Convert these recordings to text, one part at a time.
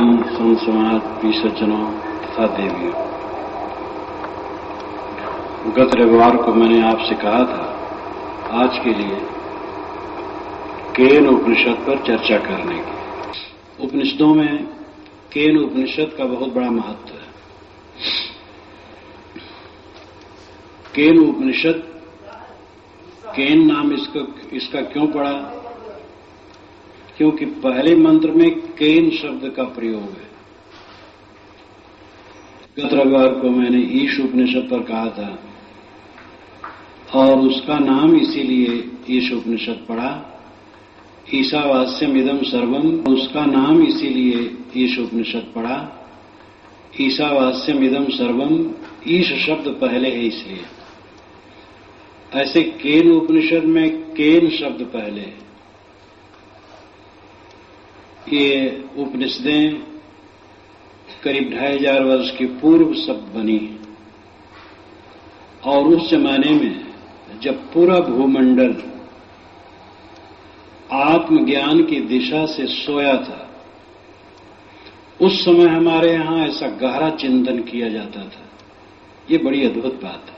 प्रणाम संत समाज भी सज्जनों तथा देवियों। गत रविवार को मैंने आपसे कहा था आज के लिए केन उपनिषद पर चर्चा करने की। उपनिषदों में केन उपनिषद का बहुत बड़ा महत्व है। केन उपनिषद, केन नाम इसका क्यों पड़ा? क्योंकि पहले मंत्र में केन शब्द का प्रयोग है। गत रविवार को मैंने ईश उपनिषद पर कहा था और उसका नाम इसीलिए ईश उपनिषद पड़ा। ईशावास्यम इदम सर्वम, उसका नाम इसीलिए ईश उपनिषद पड़ा। ईशावास्यम इदम सर्वम, ईश शब्द पहले है इसलिए। ऐसे केन उपनिषद में केन शब्द पहले है। ये उपनिषदें करीब 2500 वर्ष के पूर्व सब बनी और उस जमाने में जब पूरा भूमंडल आत्मज्ञान की दिशा से सोया था, उस समय हमारे यहां ऐसा गहरा चिंतन किया जाता था। ये बड़ी अद्भुत बात है।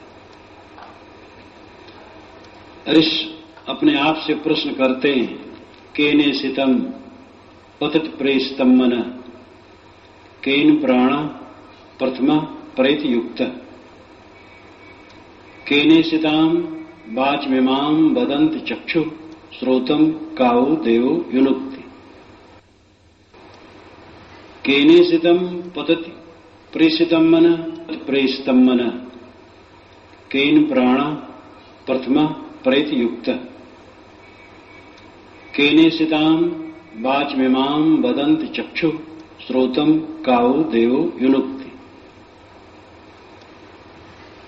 ऋषि अपने आप से प्रश्न करते हैं, केने सितम पतित प्रेषितम मन, केन प्राण प्रथमा प्रेत युक्त, केने सिताम वाचमिमाम वदंत चक्षु श्रोतम काऊ देवो युनुक्ति। केने सितम पतित प्रेषितम मन, प्रेषितम मन, केन प्राण प्रथमा प्रेत युक्त, केने सिताम वाचमिमाम वदंत चक्षु श्रोतम काऊ देवो युनुक्ति।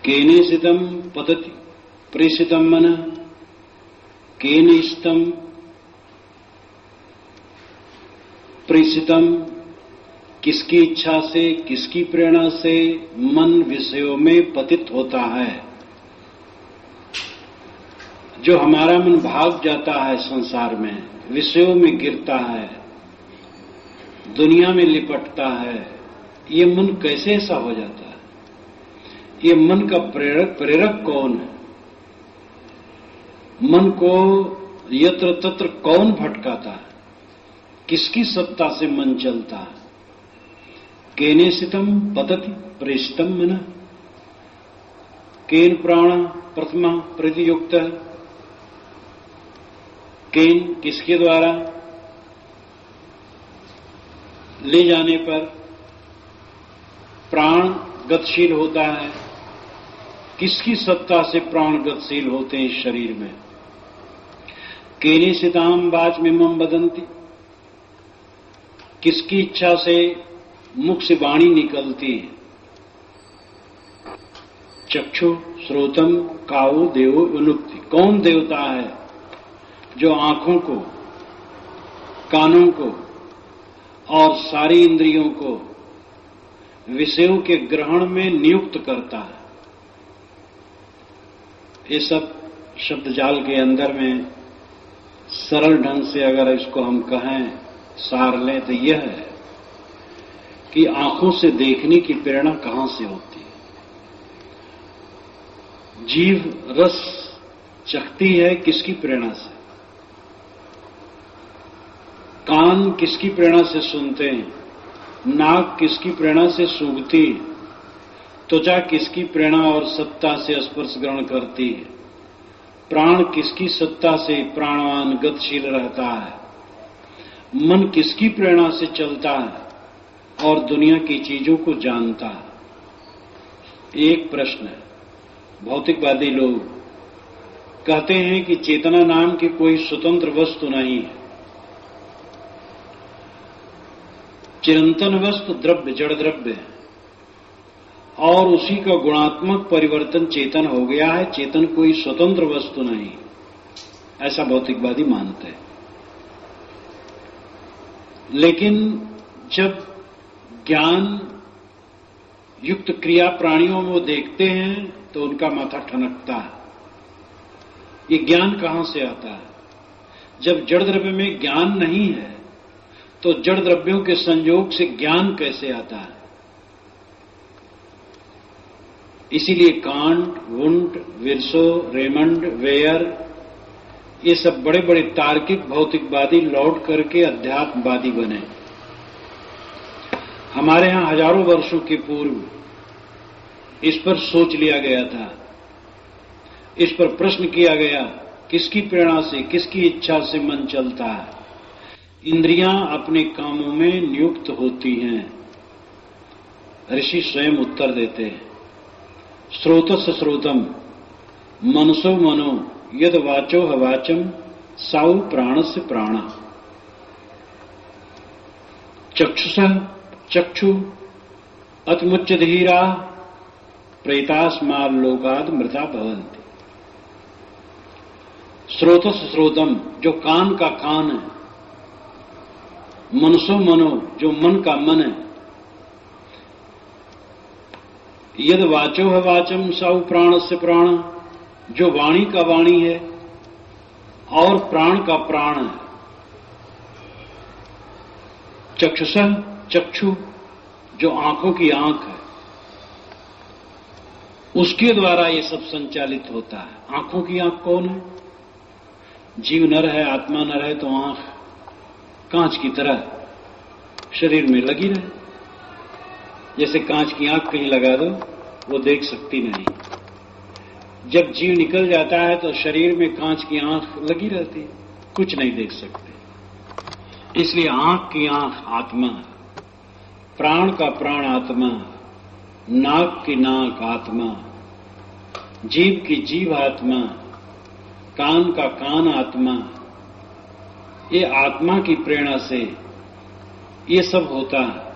केने सितम पतति प्रेषितम मन, केन इष्टम प्रेषितम, किसकी इच्छा से, किसकी प्रेरणा से मन विषयों में पतित होता है। जो हमारा मन भाग जाता है संसार में, विषयों में गिरता है, दुनिया में लिपटता है, ये मन कैसे ऐसा हो जाता है? ये मन का प्रेरक कौन है? मन को यत्र तत्र कौन भटकाता है? किसकी सत्ता से मन चलता है? केने सितम पतति प्रेषितम मन, केन प्राण प्रथमा प्रतियुक्त, केन किसके द्वारा ले जाने पर प्राण गतिशील होता है? किसकी सत्ता से प्राण गतिशील होते हैं इस शरीर में? केने सिताम वाचमिमम वदंती, किसकी इच्छा से मुख से वाणी निकलती है? चक्षु श्रोतम काऊ देवो युनुक्ति, कौन देवता है जो आंखों को, कानों को और सारी इंद्रियों को विषयों के ग्रहण में नियुक्त करता है? ये सब शब्द जाल के अंदर में सरल ढंग से अगर इसको हम कहें, सार लें तो यह है कि आंखों से देखने की प्रेरणा कहां से होती है? जीव रस चखती है किसकी प्रेरणा से? कान किसकी प्रेरणा से सुनते हैं? नाक किसकी प्रेरणा से सूंघती है? त्वचा किसकी प्रेरणा और सत्ता से स्पर्श ग्रहण करती है? प्राण किसकी सत्ता से प्राणवान गतिशील रहता है? मन किसकी प्रेरणा से चलता है और दुनिया की चीजों को जानता है? एक प्रश्न है। भौतिकवादी लोग कहते हैं कि चेतना नाम की कोई स्वतंत्र वस्तु नहीं है। चिरंतन वस्तु द्रव्य, जड़ द्रव्य है और उसी का गुणात्मक परिवर्तन चेतन हो गया है। चेतन कोई स्वतंत्र वस्तु नहीं, ऐसा भौतिकवादी मानते हैं। लेकिन जब ज्ञान युक्त क्रिया प्राणियों में वो देखते हैं तो उनका माथा ठनकता है। ये ज्ञान कहां से आता है? जब जड़ द्रव्य में ज्ञान नहीं है तो जड़ द्रव्यों के संयोग से ज्ञान कैसे आता है? इसीलिए कांट, वुंट, विर्सो, रेमंड, वेयर ये सब बड़े बड़े तार्किक भौतिकवादी लौट करके अध्यात्मवादी बने। हमारे यहां हजारों वर्षों के पूर्व इस पर सोच लिया गया था, इस पर प्रश्न किया गया, किसकी प्रेरणा से, किसकी इच्छा से मन चलता है? इंद्रियां अपने कामों में नियुक्त होती हैं। ऋषि स्वयं उत्तर देते हैं, स्रोतस्य स्रोतम मनसो मनो यद वाचो हवाचम साउ प्राणस्य प्राण। चक्षुषः चक्षु अतमुच्च धीरा प्रेतास्माल्लोकाद मृता भवन्ति। स्रोतस्य स्रोतम जो कान का कान है, मनसो मनो जो मन का मन है, यद वाचो है वाचम सौ प्राण से प्राण जो वाणी का वाणी है और प्राण का प्राण है। चक्षुषः चक्षु जो आंखों की आंख है, उसके द्वारा ये सब संचालित होता है। आंखों की आंख कौन है? जीव नर है, आत्मा नर है, तो आंख कांच की तरह शरीर में लगी रहे। जैसे कांच की आंख कहीं लगा दो, वो देख सकती नहीं। जब जीव निकल जाता है तो शरीर में कांच की आंख लगी रहती, कुछ नहीं देख सकते। इसलिए आंख की आंख आत्मा, प्राण का प्राण आत्मा, नाक की नाक आत्मा, जीव की जीव आत्मा, कान का कान आत्मा। ये आत्मा की प्रेरणा से ये सब होता है।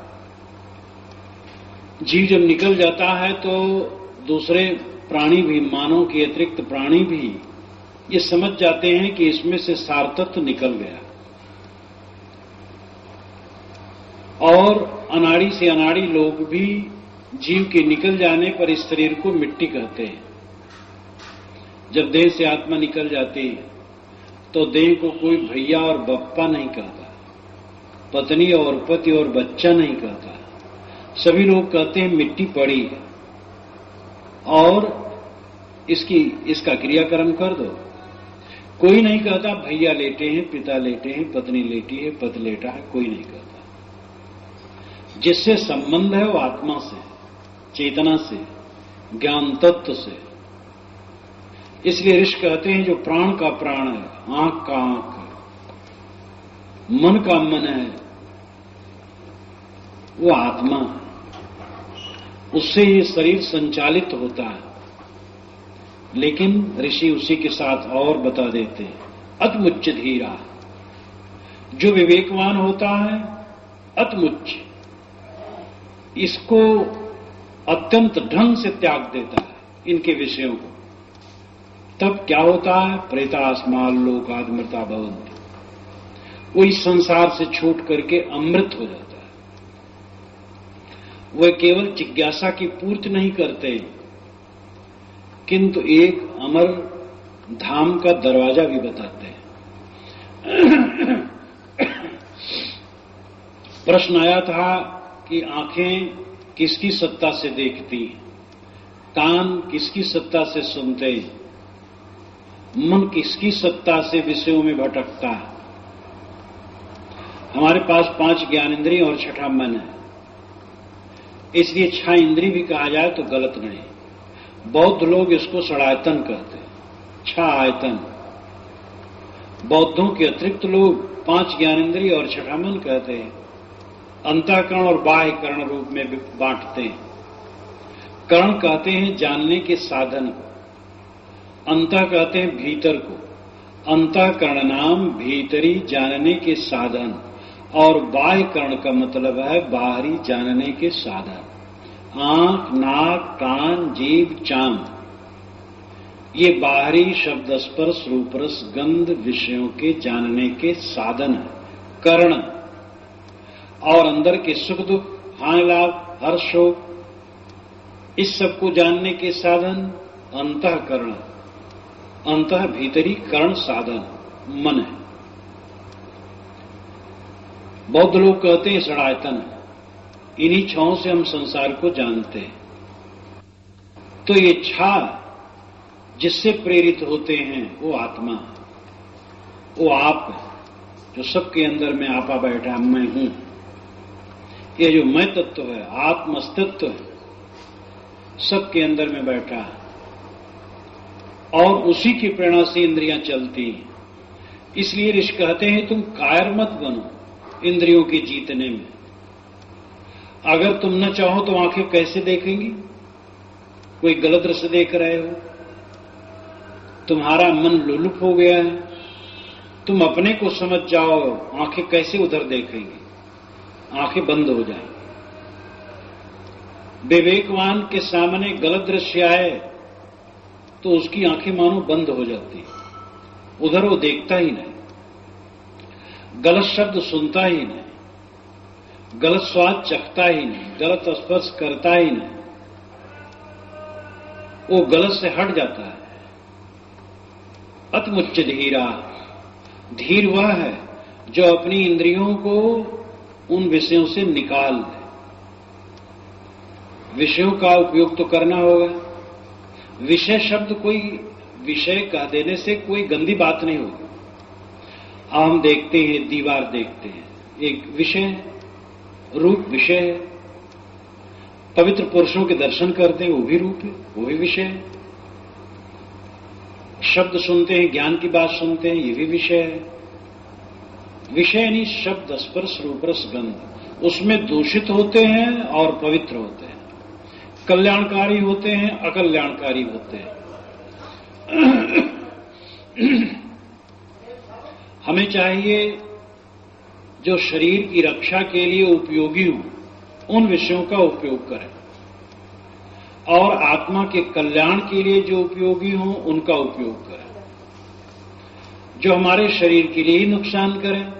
जीव जब निकल जाता है तो दूसरे प्राणी भी, मानव के अतिरिक्त प्राणी भी ये समझ जाते हैं कि इसमें से सारतत्व निकल गया, और अनाड़ी से अनाड़ी लोग भी जीव के निकल जाने पर इस शरीर को मिट्टी कहते हैं। जब देह से आत्मा निकल जाती है तो देह को कोई भैया और बप्पा नहीं कहता, पत्नी और पति और बच्चा नहीं कहता। सभी लोग कहते हैं मिट्टी पड़ी है और इसका क्रियाकर्म कर दो। कोई नहीं कहता भैया लेटे हैं, पिता लेटे हैं, पत्नी लेटी है, पति लेटा है, कोई नहीं कहता। जिससे संबंध है वो आत्मा से, चेतना से, ज्ञान तत्व से। इसलिए ऋषि कहते हैं जो प्राण का प्राण है, आंख का आंख है, मन का मन है, वो आत्मा है। उससे ये शरीर संचालित होता है। लेकिन ऋषि उसी के साथ और बता देते हैं, अतमुच्च धीरा जो विवेकवान होता है, अतमुच्च इसको अत्यंत ढंग से त्याग देता है इनके विषयों को। तब क्या होता है? प्रेतास्माल लोकाद मृता भवन्ति। वो इस संसार से छूट करके अमृत हो जाता है। वह केवल जिज्ञासा की पूर्ति नहीं करते, किंतु एक अमर धाम का दरवाजा भी बताते हैं। प्रश्न आया था कि आंखें किसकी सत्ता से देखती, कान किसकी सत्ता से सुनते, मन किसकी सत्ता से विषयों में भटकता है। हमारे पास 5 ज्ञानेंद्रिय और छठा मन है, इसलिए 6 इंद्रिय भी कहा जाए तो गलत नहीं। बौद्ध लोग इसको षडायतन कहते हैं, 6 आयतन। बौद्धों के अतिरिक्त लोग 5 ज्ञानेंद्रिय और छठा मन कहते हैं। अंतःकरण और बाह्य करण रूप में बांटते हैं। करण कहते हैं जानने के साधन को, अंतः कहते हैं भीतर को। अंतःकरण नाम भीतरी जानने के साधन, और बाह्य करण का मतलब है बाहरी जानने के साधन। आंख, नाक, कान, जीभ, चाम, ये बाहरी शब्द स्पर्श रूप रस गंध विषयों के जानने के साधन है, करण। और अंदर के सुख दुख, हानि लाभ, हर्ष शोक, इस सबको जानने के साधन अंतःकरण। अंतः भीतरी करण साधन मन है। बौद्ध लोग कहते हैं षडायतन, इन्हीं छहों से हम संसार को जानते हैं। तो ये छा जिससे प्रेरित होते हैं वो आत्मा, वो आप जो सबके अंदर में आपा बैठा मैं हूं। ये जो मैं तत्व है, आत्म अस्तित्व है, सबके अंदर में बैठा है और उसी की प्रेरणा से इंद्रियां चलती हैं। इसलिए ऋषि कहते हैं तुम कायर मत बनो इंद्रियों के जीतने में। अगर तुम न चाहो तो आंखें कैसे देखेंगी? कोई गलत दृश्य देख रहे हो, तुम्हारा मन लुलुप हो गया है, तुम अपने को समझ जाओ, आंखें कैसे उधर देखेंगी? आंखें बंद हो जाएंगी। विवेकवान के सामने गलत दृश्य आए तो उसकी आंखें मानो बंद हो जाती है, उधर वो देखता ही नहीं, गलत शब्द सुनता ही नहीं, गलत स्वाद चखता ही नहीं, गलत स्पर्श करता ही नहीं, वो गलत से हट जाता है। अतमुच्च धीरा, धीर वह है जो अपनी इंद्रियों को उन विषयों से निकाल दे। विषयों का उपयोग तो करना होगा। विषय शब्द कोई विषय कह देने से कोई गंदी बात नहीं होगी। हम देखते हैं, दीवार देखते हैं, एक विषय है, रूप विषय है। पवित्र पुरुषों के दर्शन करते हैं, वो भी रूप है, वो भी विषय है। शब्द सुनते हैं, ज्ञान की बात सुनते हैं, ये भी विषय है। विषय यानी शब्द, स्पर्श, रूप, रस, गंध, उसमें दूषित होते हैं और पवित्र होते हैं, कल्याणकारी होते हैं, अकल्याणकारी होते हैं। हमें चाहिए जो शरीर की रक्षा के लिए उपयोगी हो उन विषयों का उपयोग करें, और आत्मा के कल्याण के लिए जो उपयोगी हो उनका उपयोग करें। जो हमारे शरीर के लिए ही नुकसान करें,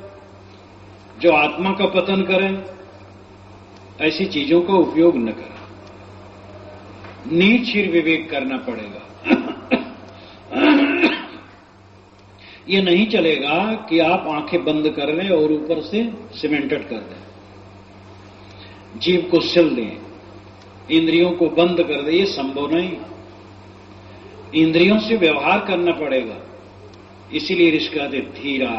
जो आत्मा का पतन करें, ऐसी चीजों का उपयोग न करें। नीचिर विवेक करना पड़ेगा। ये नहीं चलेगा कि आप आंखें बंद कर लें और ऊपर से सीमेंटेड कर दें, जीभ को सिल दें, इंद्रियों को बंद कर दें। ये संभव नहीं। इंद्रियों से व्यवहार करना पड़ेगा। इसीलिए ऋषि कहते धीरा,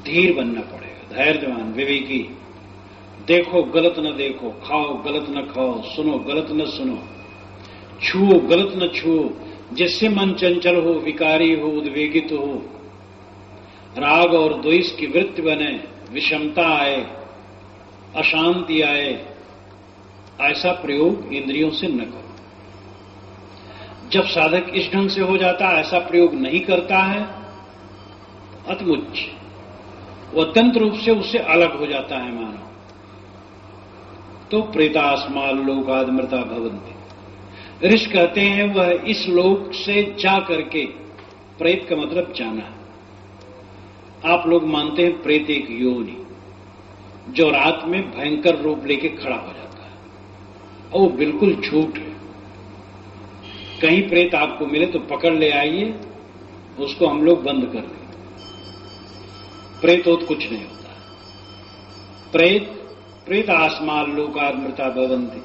धीर बनना पड़ेगा, धैर्यवान, विवेकी। देखो गलत न देखो, खाओ गलत न खाओ, सुनो गलत न सुनो, छुओ गलत न छुओ। जिससे मन चंचल हो, विकारी हो, उद्वेगित हो, राग और द्वेष की वृत्ति बने, विषमता आए, अशांति आए, ऐसा प्रयोग इंद्रियों से न करो। जब साधक इस ढंग से हो जाता है, ऐसा प्रयोग नहीं करता है, अतमुच्च, वो अत्यंत रूप से उससे अलग हो जाता है मानो। तो प्रेतास्माल लोकादमृता भवन्ति। ऋषि कहते हैं वह इस लोक से जा करके, प्रेत का मतलब जाना। आप लोग मानते हैं प्रेत एक योनि जो रात में भयंकर रूप लेके खड़ा हो जाता है, और वो बिल्कुल झूठ है। कहीं प्रेत आपको मिले तो पकड़ ले आइए, उसको हम लोग बंद कर दें। प्रेत हो तो कुछ नहीं होता। प्रेत आसमान लोकादमृता भवन्ति।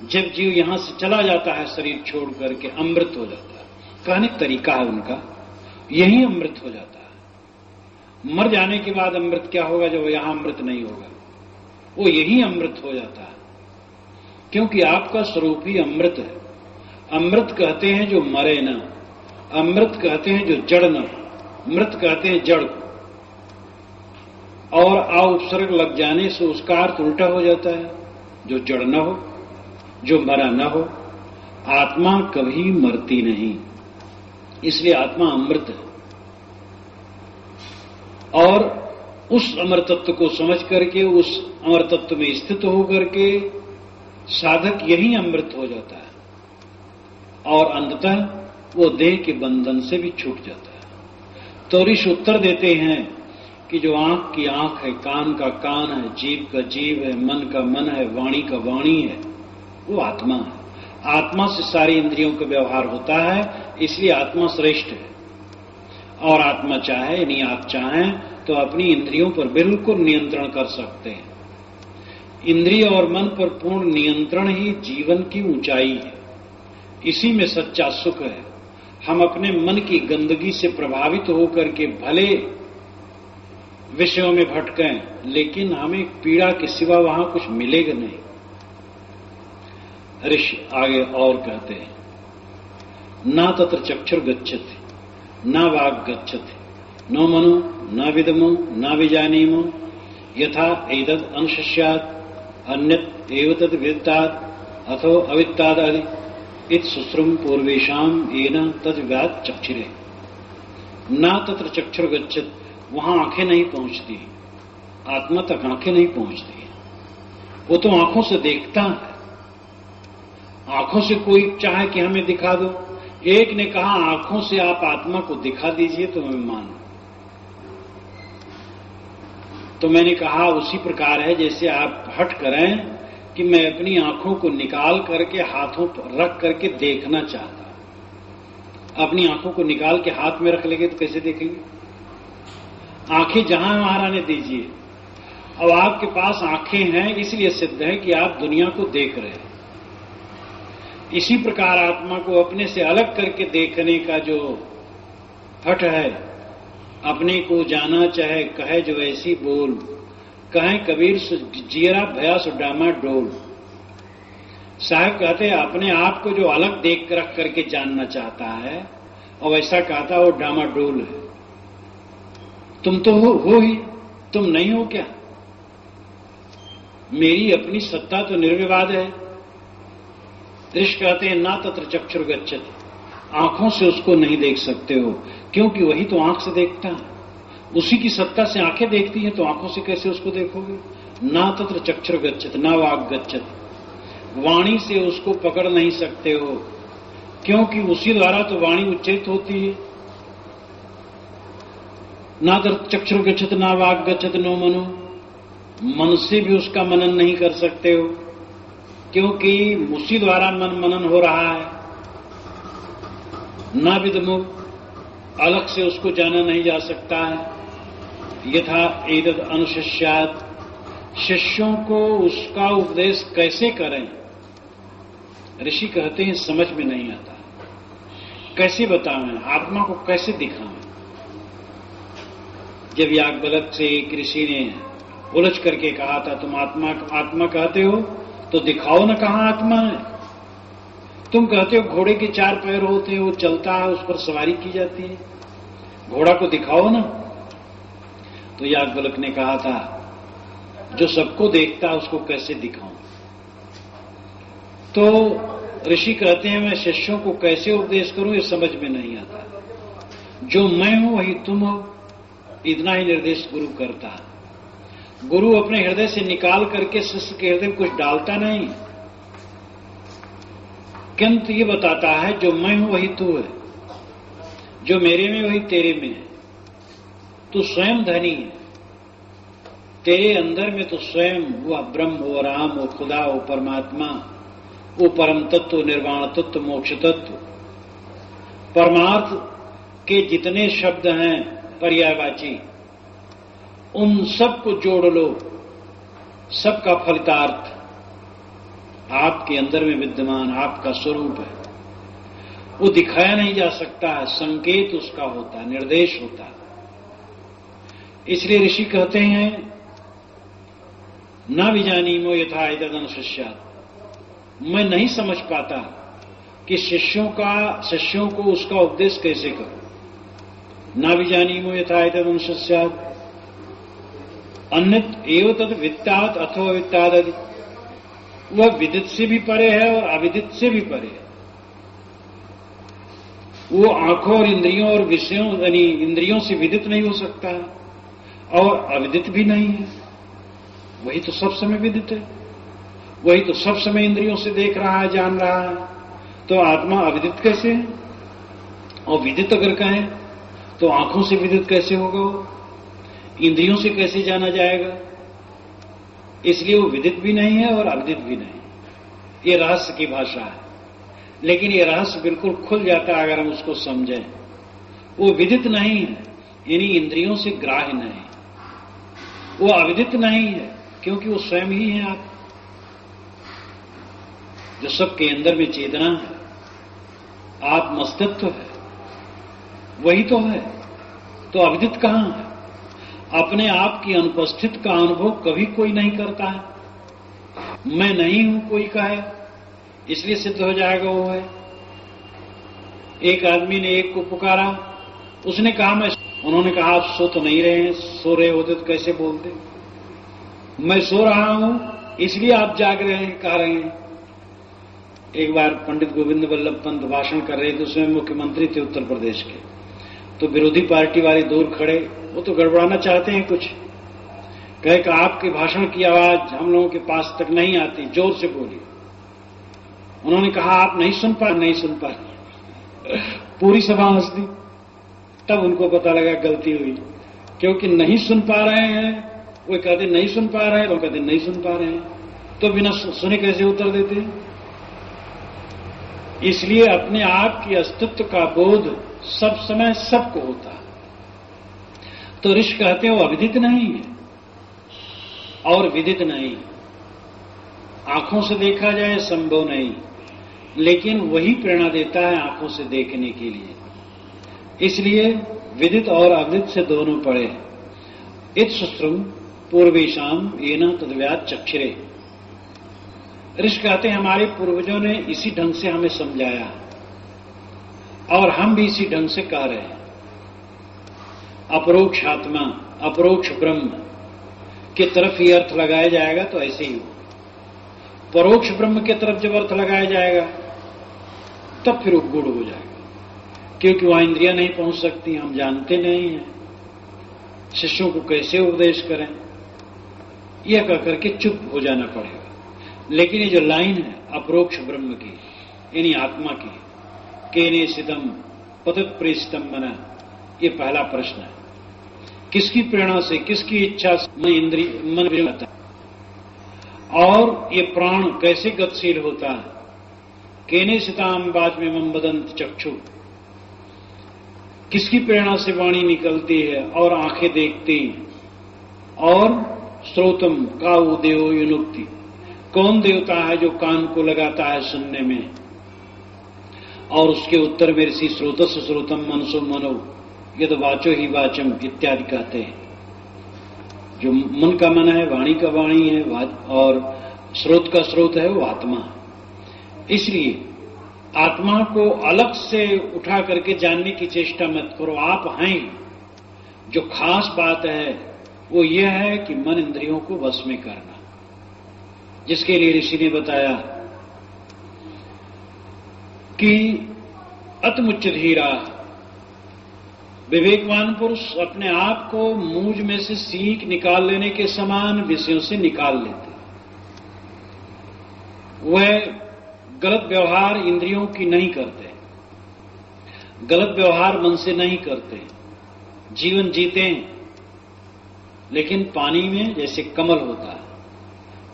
जब जीव यहां से चला जाता है शरीर छोड़ करके, अमृत हो जाता है। कहने का तरीका है उनका, यही अमृत हो जाता है। मर जाने के बाद अमृत क्या होगा जब यहां अमृत नहीं होगा? वो यही अमृत हो जाता है, क्योंकि आपका स्वरूप ही अमृत है। अमृत कहते हैं जो मरे न, अमृत कहते हैं जो जड़ न, मृत कहते हैं जड़ को। और आ उपसर्ग लग जाने से उसका अर्थ उल्टा हो जाता है, जो जड़ न हो, जो मरा न हो। आत्मा कभी मरती नहीं, इसलिए आत्मा अमृत है। और उस अमरतत्व को समझ करके, उस अमरतत्व में स्थित होकर के साधक यही अमृत हो जाता है, और अंततः वो देह के बंधन से भी छूट जाता है। तो ऋषि उत्तर देते हैं कि जो आंख की आंख है, कान का कान है, जीव का जीव है, मन का मन है, वाणी का वाणी है, वो आत्मा है। आत्मा से सारी इंद्रियों का व्यवहार होता है, इसलिए आत्मा श्रेष्ठ है। और आत्मा चाहे, यानी आप चाहें तो अपनी इंद्रियों पर बिल्कुल नियंत्रण कर सकते हैं। इंद्रिय और मन पर पूर्ण नियंत्रण ही जीवन की ऊंचाई है। इसी में सच्चा सुख है। हम अपने मन की गंदगी से प्रभावित होकर के भले विषयों में भटकें, लेकिन हमें पीड़ा के सिवा वहां कुछ मिलेगा नहीं। ऋषि आगे और कहते हैं, ना तत्र चक्षुर गच्छति ना वाक् गच्छति नो मनो न विदमो न विजानीमो यथा एतद् अनुशिष्यात् अन्यत् एव तद् वित्तात् अथो अवित्तात् आदि इत सुश्रुम पूर्वेशाम येन तद्व्यात् चक्षुरे। ना तत्र चक्षुर गच्छति, वहां आंखें नहीं पहुंचती, आत्मा तक आंखें नहीं पहुंचती। वो तो आंखों से देखता है। आंखों से कोई चाहे कि हमें दिखा दो। एक ने कहा आंखों से आप आत्मा को दिखा दीजिए तो मैं मानूं। तो मैंने कहा उसी प्रकार है जैसे आप हट करें कि मैं अपनी आंखों को निकाल करके हाथों पर रख करके देखना चाहता। अपनी आंखों को निकाल के हाथ में रख लेंगे तो कैसे देखेंगे? आंखें जहां वहां रहने दीजिए। अब आपके पास आंखें हैं इसलिए सिद्ध है कि आप दुनिया को देख रहे हैं। इसी प्रकार आत्मा को अपने से अलग करके देखने का जो हठ है, अपने को जाना चाहे कहे जो ऐसी बोल, कहें कबीर जियरा भया सो डामा डोल। साहब कहते हैं अपने आप को जो अलग देख रख करके जानना चाहता है और ऐसा कहता वो डामा डोल है। तुम तो हो ही, तुम नहीं हो क्या? मेरी अपनी सत्ता तो निर्विवाद है। ऋषि कहते हैं ना तत्र चक्षुर गच्छति, आंखों से उसको नहीं देख सकते हो, क्योंकि वही तो आंख से देखता है। उसी की सत्ता से आंखें देखती हैं, तो आंखों से कैसे उसको देखोगे? ना तत्र चक्षुर गच्छति ना वाक् गच्छति, वाणी से उसको पकड़ नहीं सकते हो, क्योंकि उसी द्वारा तो वाणी उच्चरित होती है। ना तत्र चक्षुर गच्छति ना वाक् गच्छति नो मनो, मन से भी उसका मनन नहीं कर सकते हो, क्योंकि उसी द्वारा मनन हो रहा है। ना विदमो, अलग से उसको जाना नहीं जा सकता है। यथा एतद् अनुशिष्यात्, शिष्यों को उसका उपदेश कैसे करें? ऋषि कहते हैं समझ में नहीं आता। कैसे बताएं? आत्मा को कैसे दिखाएं? जब याज्ञवल्क्य से एक ऋषि ने उलझ करके कहा था तुम आत्मा कहते हो तो दिखाओ ना कहां आत्मा है। तुम कहते हो घोड़े के 4 पैर होते हैं, वो चलता है, उस पर सवारी की जाती है, घोड़ा को दिखाओ ना। तो याज्ञवल्क्य ने कहा था जो सबको देखता है उसको कैसे दिखाऊं? तो ऋषि कहते हैं मैं शिष्यों को कैसे उपदेश करूं ये समझ में नहीं आता। जो मैं हूं वही तुम हो, इतना ही निर्देश गुरु करता है। गुरु अपने हृदय से निकाल करके शिष्य के हृदय में कुछ डालता नहीं, किंतु ये बताता है जो मैं हूं वही तू है, जो मेरे में वही तेरे में है। तू स्वयं धनी है, तेरे अंदर में तो स्वयं वो ब्रह्म, वो राम, वो खुदा, वो परमात्मा, वो परम तत्व, निर्वाण तत्व, मोक्ष तत्व। परमार्थ के जितने शब्द हैं पर्यायवाची, उन सबको जोड़ लो, सबका फलितार्थ आपके अंदर में विद्यमान आपका स्वरूप है। वो दिखाया नहीं जा सकता है, संकेत उसका होता है, निर्देश होता है। इसलिए ऋषि कहते हैं न विजानीमो यथा एतद् अनुशिष्यात्, मैं नहीं समझ पाता कि शिष्यों को उसका उपदेश कैसे करूं। न विजानीमो यथा एतद् अनुशिष्यात् अन्यत् एव तद् वित्तात् अथवा वित्ताद् आदि, वह विदित से भी परे है और अविदित से भी परे है। वो आंखों और इंद्रियों और विषयों यानी इंद्रियों से विदित नहीं हो सकता है और अविदित भी नहीं है। वही तो सब समय विदित है, वही तो सब समय इंद्रियों से देख रहा है, जान रहा है। तो आत्मा अविदित कैसे है? और विदित अगर कहें तो आंखों से विदित कैसे होगा? वो इंद्रियों से कैसे जाना जाएगा? इसलिए वो विदित भी नहीं है और अविदित भी नहीं। ये रहस्य की भाषा है, लेकिन ये रहस्य बिल्कुल खुल जाता है अगर हम उसको समझें। वो विदित नहीं है, यानी इंद्रियों से ग्राह्य नहीं, वो अविदित नहीं है, क्योंकि वो स्वयं ही है आप, जो सबके अंदर में चेतना है, आप अस्तित्व है, वही तो है। तो अविदित कहां है? अपने आप की अनुपस्थित का अनुभव कभी कोई नहीं करता है। मैं नहीं हूं कोई कहे, इसलिए सिद्ध हो जाएगा वो है। एक आदमी ने एक को पुकारा, उसने कहा मैं, उन्होंने कहा आप सो तो नहीं रहे हैं, सो रहे होते तो कैसे बोलते? मैं सो रहा हूं इसलिए आप जाग रहे हैं, कह रहे हैं। एक बार पंडित गोविंद वल्लभ पंत भाषण कर रहे थे, उसमें मुख्यमंत्री थे उत्तर प्रदेश के, तो विरोधी पार्टी वाले दूर खड़े, वो तो गड़बड़ाना चाहते हैं कुछ, कहे कि आपके भाषण की आवाज हम लोगों के पास तक नहीं आती, जोर से बोलिए। उन्होंने कहा आप नहीं सुन पा पूरी सभा हंस दी। तब उनको पता लगा गलती हुई, क्योंकि नहीं सुन पा रहे हैं, वो कहते नहीं सुन पा रहे हैं, वो कहते नहीं सुन पा रहे हैं, तो बिना सुने कैसे उत्तर देते हैं? इसलिए अपने आप की अस्तित्व का बोध सब समय सबको होता है। तो ऋषि कहते हैं वो अविदित नहीं है और विदित नहीं, आंखों से देखा जाए संभव नहीं, लेकिन वही प्रेरणा देता है आंखों से देखने के लिए। इसलिए विदित और अविदित से दोनों पढ़े। इत्सुश्रुम पूर्वेशाम येन तद्व्यात् चक्षुरे। ऋषि कहते हैं हमारे पूर्वजों ने इसी ढंग से हमें समझाया और हम भी इसी ढंग से कह रहे हैं। अपरोक्ष आत्मा, अपरोक्ष ब्रह्म की तरफ ही अर्थ लगाया जाएगा तो ऐसे ही हो। परोक्ष ब्रह्म की तरफ जब अर्थ लगाया जाएगा तब फिर उपगूढ़ हो जाएगा, क्योंकि वहां इंद्रियां नहीं पहुंच सकती, हम जानते नहीं हैं, शिष्यों को कैसे उपदेश करें, यह कह करके चुप हो जाना पड़ेगा। लेकिन ये जो लाइन है अपरोक्ष ब्रह्म की, यानी आत्मा की, केने सितम पतत प्रेषितम मना, ये पहला प्रश्न है। किसकी प्रेरणा से, किसकी इच्छा से मन होता है, और ये प्राण कैसे गतिशील होता है? केने सिताम बाज में मम बदंत चक्षु, किसकी प्रेरणा से वाणी निकलती है और आंखें देखती, और श्रोतम का उदेयो युनुक्ति, कौन देवता है जो कान को लगाता है सुनने में? और उसके उत्तर में ऋषि श्रोतस्य श्रोतम मनसो मनो यद वाचो ही वाचम इत्यादि कहते हैं। जो मन का मन है, वाणी का वाणी है, और स्रोत का स्रोत है वो आत्मा। इसलिए आत्मा को अलग से उठा करके जानने की चेष्टा मत करो, आप हैं। जो खास बात है वो यह है कि मन इंद्रियों को वश में करना, जिसके लिए ऋषि ने बताया कि अतमुच्च धीरा, विवेकवान पुरुष अपने आप को मूंज में से सीख निकाल लेने के समान विषयों से निकाल लेते। वह गलत व्यवहार इंद्रियों की नहीं करते, गलत व्यवहार मन से नहीं करते, जीवन जीते हैं। लेकिन पानी में जैसे कमल होता है,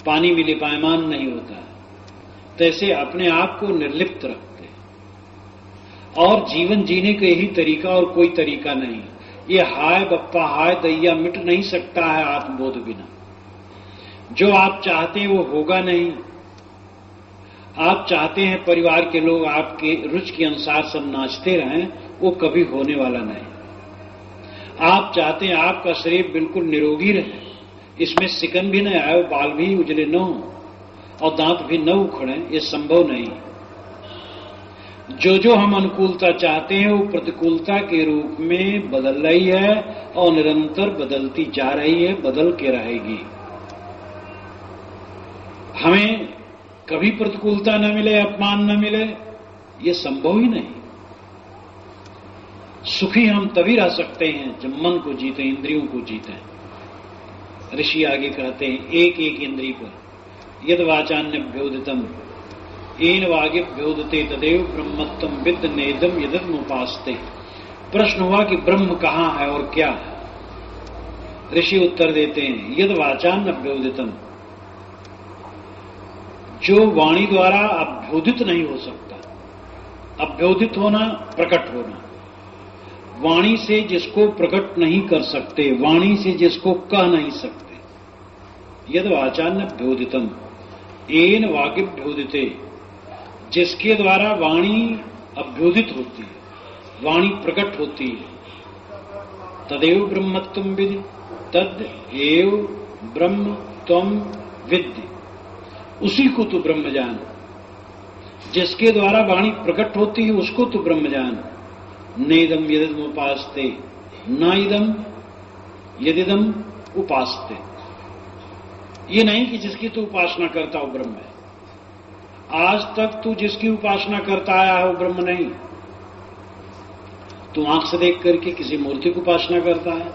पानी में लिपायमान नहीं होता, तैसे अपने आप को निर्लिप्त रखते। और जीवन जीने का यही तरीका और कोई तरीका नहीं। ये हाय बप्पा हाय दैया मिट नहीं सकता है आत्मबोध बिना। जो आप चाहते हैं वो होगा नहीं। आप चाहते हैं परिवार के लोग आपके रुचि के अनुसार सब नाचते रहें, वो कभी होने वाला नहीं। आप चाहते हैं आपका शरीर बिल्कुल निरोगी रहे, इसमें सिकन भी न आए, बाल भी उजले न हो और दांत भी न उखड़े, ये संभव नहीं। जो हम अनुकूलता चाहते हैं वो प्रतिकूलता के रूप में बदल रही है और निरंतर बदलती जा रही है, बदल के रहेगी। हमें कभी प्रतिकूलता न मिले, अपमान न मिले, ये संभव ही नहीं। सुखी हम तभी रह सकते हैं जब मन को जीते, इंद्रियों को जीते। ऋषि आगे कहते हैं एक एक इंद्रिय पर यद वाचान्यभ्योदितम येन वागिभ्योदते तदेव ब्रह्मत्वं विद्ध नेदम यदमुपास्ते। प्रश्न हुआ कि ब्रह्म कहां है और क्या है? ऋषि उत्तर देते हैं यद वाचान्यभ्योदितम, जो वाणी द्वारा अभ्योदित नहीं हो सकता। अभ्योदित होना, प्रकट होना। वाणी से जिसको प्रकट नहीं कर सकते, वाणी से जिसको कह नहीं सकते, यद वाचान्यभ्योदितम येन वागिभ्योदिते, जिसके द्वारा वाणी अभ्योदित होती है, वाणी प्रकट होती है। तदेव ब्रह्मत्वम विधि, तद एव ब्रह्म त्वम विद्धि, उसी को तू ब्रह्म जान। जिसके द्वारा वाणी प्रकट होती है उसको तू ब्रह्म जान। नेदम यदिदम उपासते, न इदम यदिदम उपासते, ये नहीं कि जिसकी तू उपासना करता हो ब्रह्म है। आज तक तू जिसकी उपासना करता आया है वो ब्रह्म नहीं। तू आंख से देख करके किसी मूर्ति की उपासना करता है,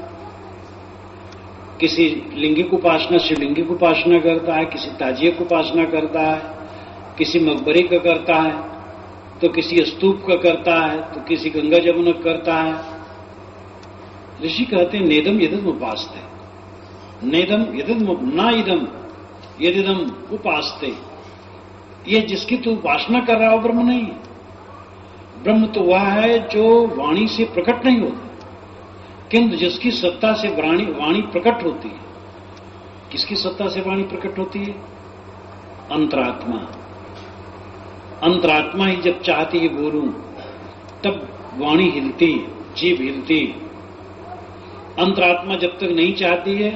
किसी लिंगी की उपासना शिवलिंगी की उपासना करता है, किसी ताजिए की उपासना करता है, किसी मकबरे का करता है, तो किसी स्तूप का करता है, तो किसी गंगा जमुना का करता है। ऋषि कहते हैं नेदम यदिदम उपासते, नेदम यदिदम न इदम यदिदम उपासते, ये जिसकी तू उपासना कर रहा हो ब्रह्म नहीं है। ब्रह्म तो वह है जो वाणी से प्रकट नहीं होता, किंतु जिसकी सत्ता से वाणी प्रकट होती है। किसकी सत्ता से वाणी प्रकट होती है? अंतरात्मा। अंतरात्मा ही जब चाहती है बोलूं तब वाणी हिलती, जीभ हिलती। अंतरात्मा जब तक नहीं चाहती है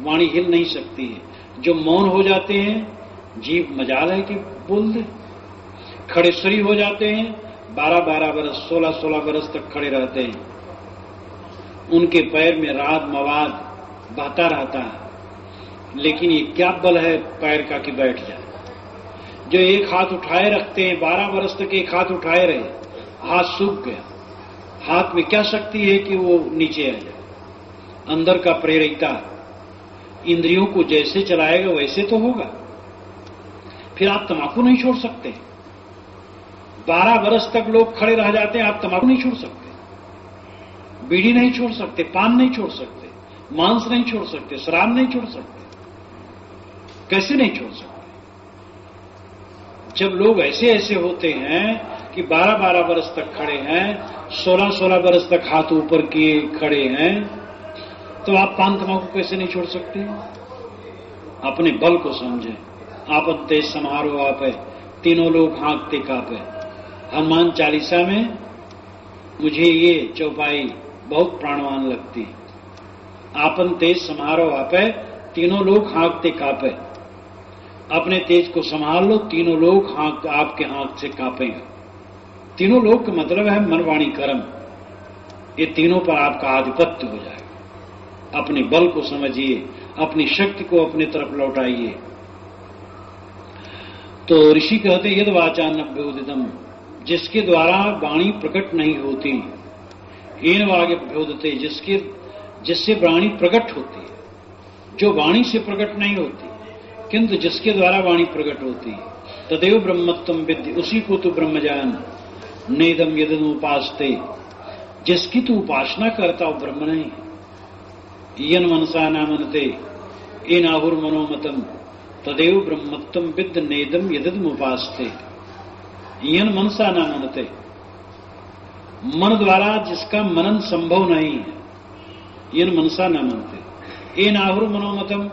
वाणी हिल नहीं सकती है। जो मौन हो जाते हैं जीभ मजाल है कि बोल दे। खड़ेश्वरी हो जाते हैं, 12-12 बरस 16-16 बरस तक खड़े रहते हैं, उनके पैर में राग मवाद बहता रहता है, लेकिन ये क्या बल है पैर का कि बैठ जाए। जो एक हाथ उठाए रखते हैं 12 बरस तक एक हाथ उठाए रहे, हाथ सूख गया, हाथ में क्या शक्ति है कि वो नीचे आ जाए। अंदर का प्रेरिता इंद्रियों को जैसे चलाएगा वैसे तो होगा। फिर आप तंबाकू नहीं छोड़ सकते। 12 बरस तक लोग खड़े रह जाते हैं, आप तंबाकू नहीं छोड़ सकते, बीड़ी नहीं छोड़ सकते, पान नहीं छोड़ सकते, मांस नहीं छोड़ सकते, शराब नहीं छोड़ सकते। कैसे नहीं छोड़ सकते? जब लोग ऐसे ऐसे होते हैं कि 12-12 बरस तक खड़े हैं, 16-16 बरस तक हाथ ऊपर किए खड़े हैं, तो आप पान तंबाकू कैसे नहीं छोड़ सकते? अपने बल को समझें। आपद देश समारोह आपे, तीनों लोग हाँकते कापे। हनुमान चालीसा में मुझे ये चौपाई बहुत प्राणवान लगती। आपन तेज समारोह आपे, तीनों लोग हाँकते कापे। अपने तेज को संभाल लो, तीनों लोग आपके हाँक से कांपेंगे। तीनों लोग का मतलब है मन वाणी कर्म। ये तीनों पर आपका आधिपत्य हो जाएगा। अपने बल को समझिए, अपनी शक्ति को अपने तरफ लौटाइए। तो ऋषि कहते यद वाचान्यभ्योदितम, जिसके द्वारा वाणी प्रकट नहीं होती, येन वाग्यभ्योदते, जिससे वाणी प्रकट होती है, जो वाणी से प्रकट नहीं होती किंतु जिसके द्वारा वाणी प्रकट होती है, तदेव ब्रह्मत्वम विद्धि, उसी को तू ब्रह्म जान। नेदम यदम उपासते, जिसकी तू उपासना करता हो ब्रह्म नहीं। यन मनसा न मनते ये नाहुर मनोमतम, तदेव ब्रह्मत्वम विद्ध नेदम यदम उपासते। यन मनसा न मनते, मन द्वारा जिसका मनन संभव नहीं है, यन मनसा न मनते। ये नाहुर मनोमतम,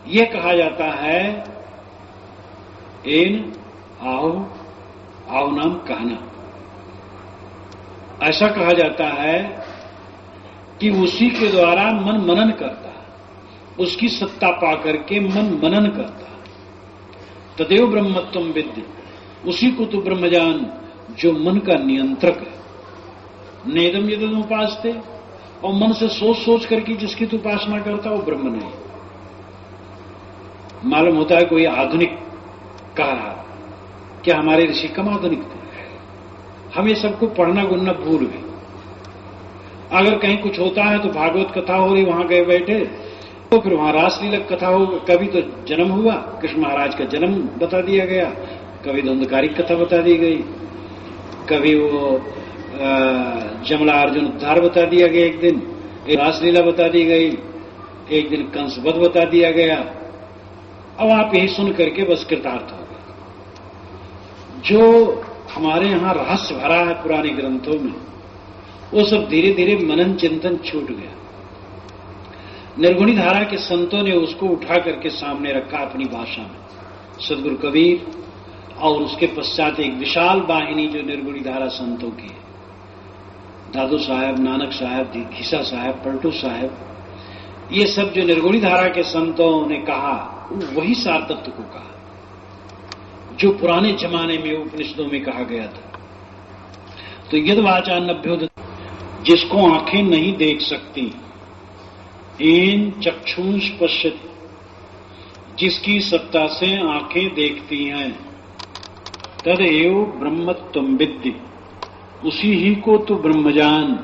ये कहा जाता है एन आओ, आओ नाम कहना। ऐसा कहा जाता है कि उसी के द्वारा मन मनन करता है, उसकी सत्ता पा करके मन मनन करता है। तदेव ब्रह्मत्वम विद्य, उसी को तो ब्रह्म जान जो मन का नियंत्रक है। नेदम यदम उपासते, और मन से सोच सोच करके जिसकी तो उपासना करता वो ब्रह्म नहीं। मालूम होता है कोई आधुनिक कह रहा, क्या हमारे ऋषि कम आधुनिक थे? हम ये सबको पढ़ना गुनना भूल गए। अगर कहीं कुछ होता है तो भागवत कथा हो रही, वहां गए बैठे, तो फिर वहां रासलीला कथा हो। कभी तो जन्म हुआ, कृष्ण महाराज का जन्म बता दिया गया, कभी धुंधकारी कथा बता दी गई, कभी वो जमला अर्जुन उद्धार बता दिया गया, एक दिन एक रासलीला बता दी गई, एक दिन कंसवध बता दिया गया। अब आप यही सुन करके बस कृतार्थ हो गए। जो हमारे यहां रहस्य भरा है पुराने ग्रंथों में, वो सब धीरे धीरे मनन चिंतन छूट गया। निर्गुणी धारा के संतों ने उसको उठा करके सामने रखा अपनी भाषा में, सदगुरु कबीर और उसके पश्चात एक विशाल वाहिनी जो निर्गुणी धारा संतों की है, दादू साहब, नानक साहब, खीसा साहब, पलटू साहब, ये सब जो निर्गुणी धारा के संतों ने कहा वही सार तत्व को कहा जो पुराने जमाने में उपनिषदों में कहा गया था। तो यद वाचा नभ्योद, जिसको आंखें नहीं देख सकती, एन चक्षुंष पश्यति, जिसकी सत्ता से आंखें देखती हैं, तदेव ब्रह्मत्वं विद्धि, उसी ही को तो ब्रह्मजान।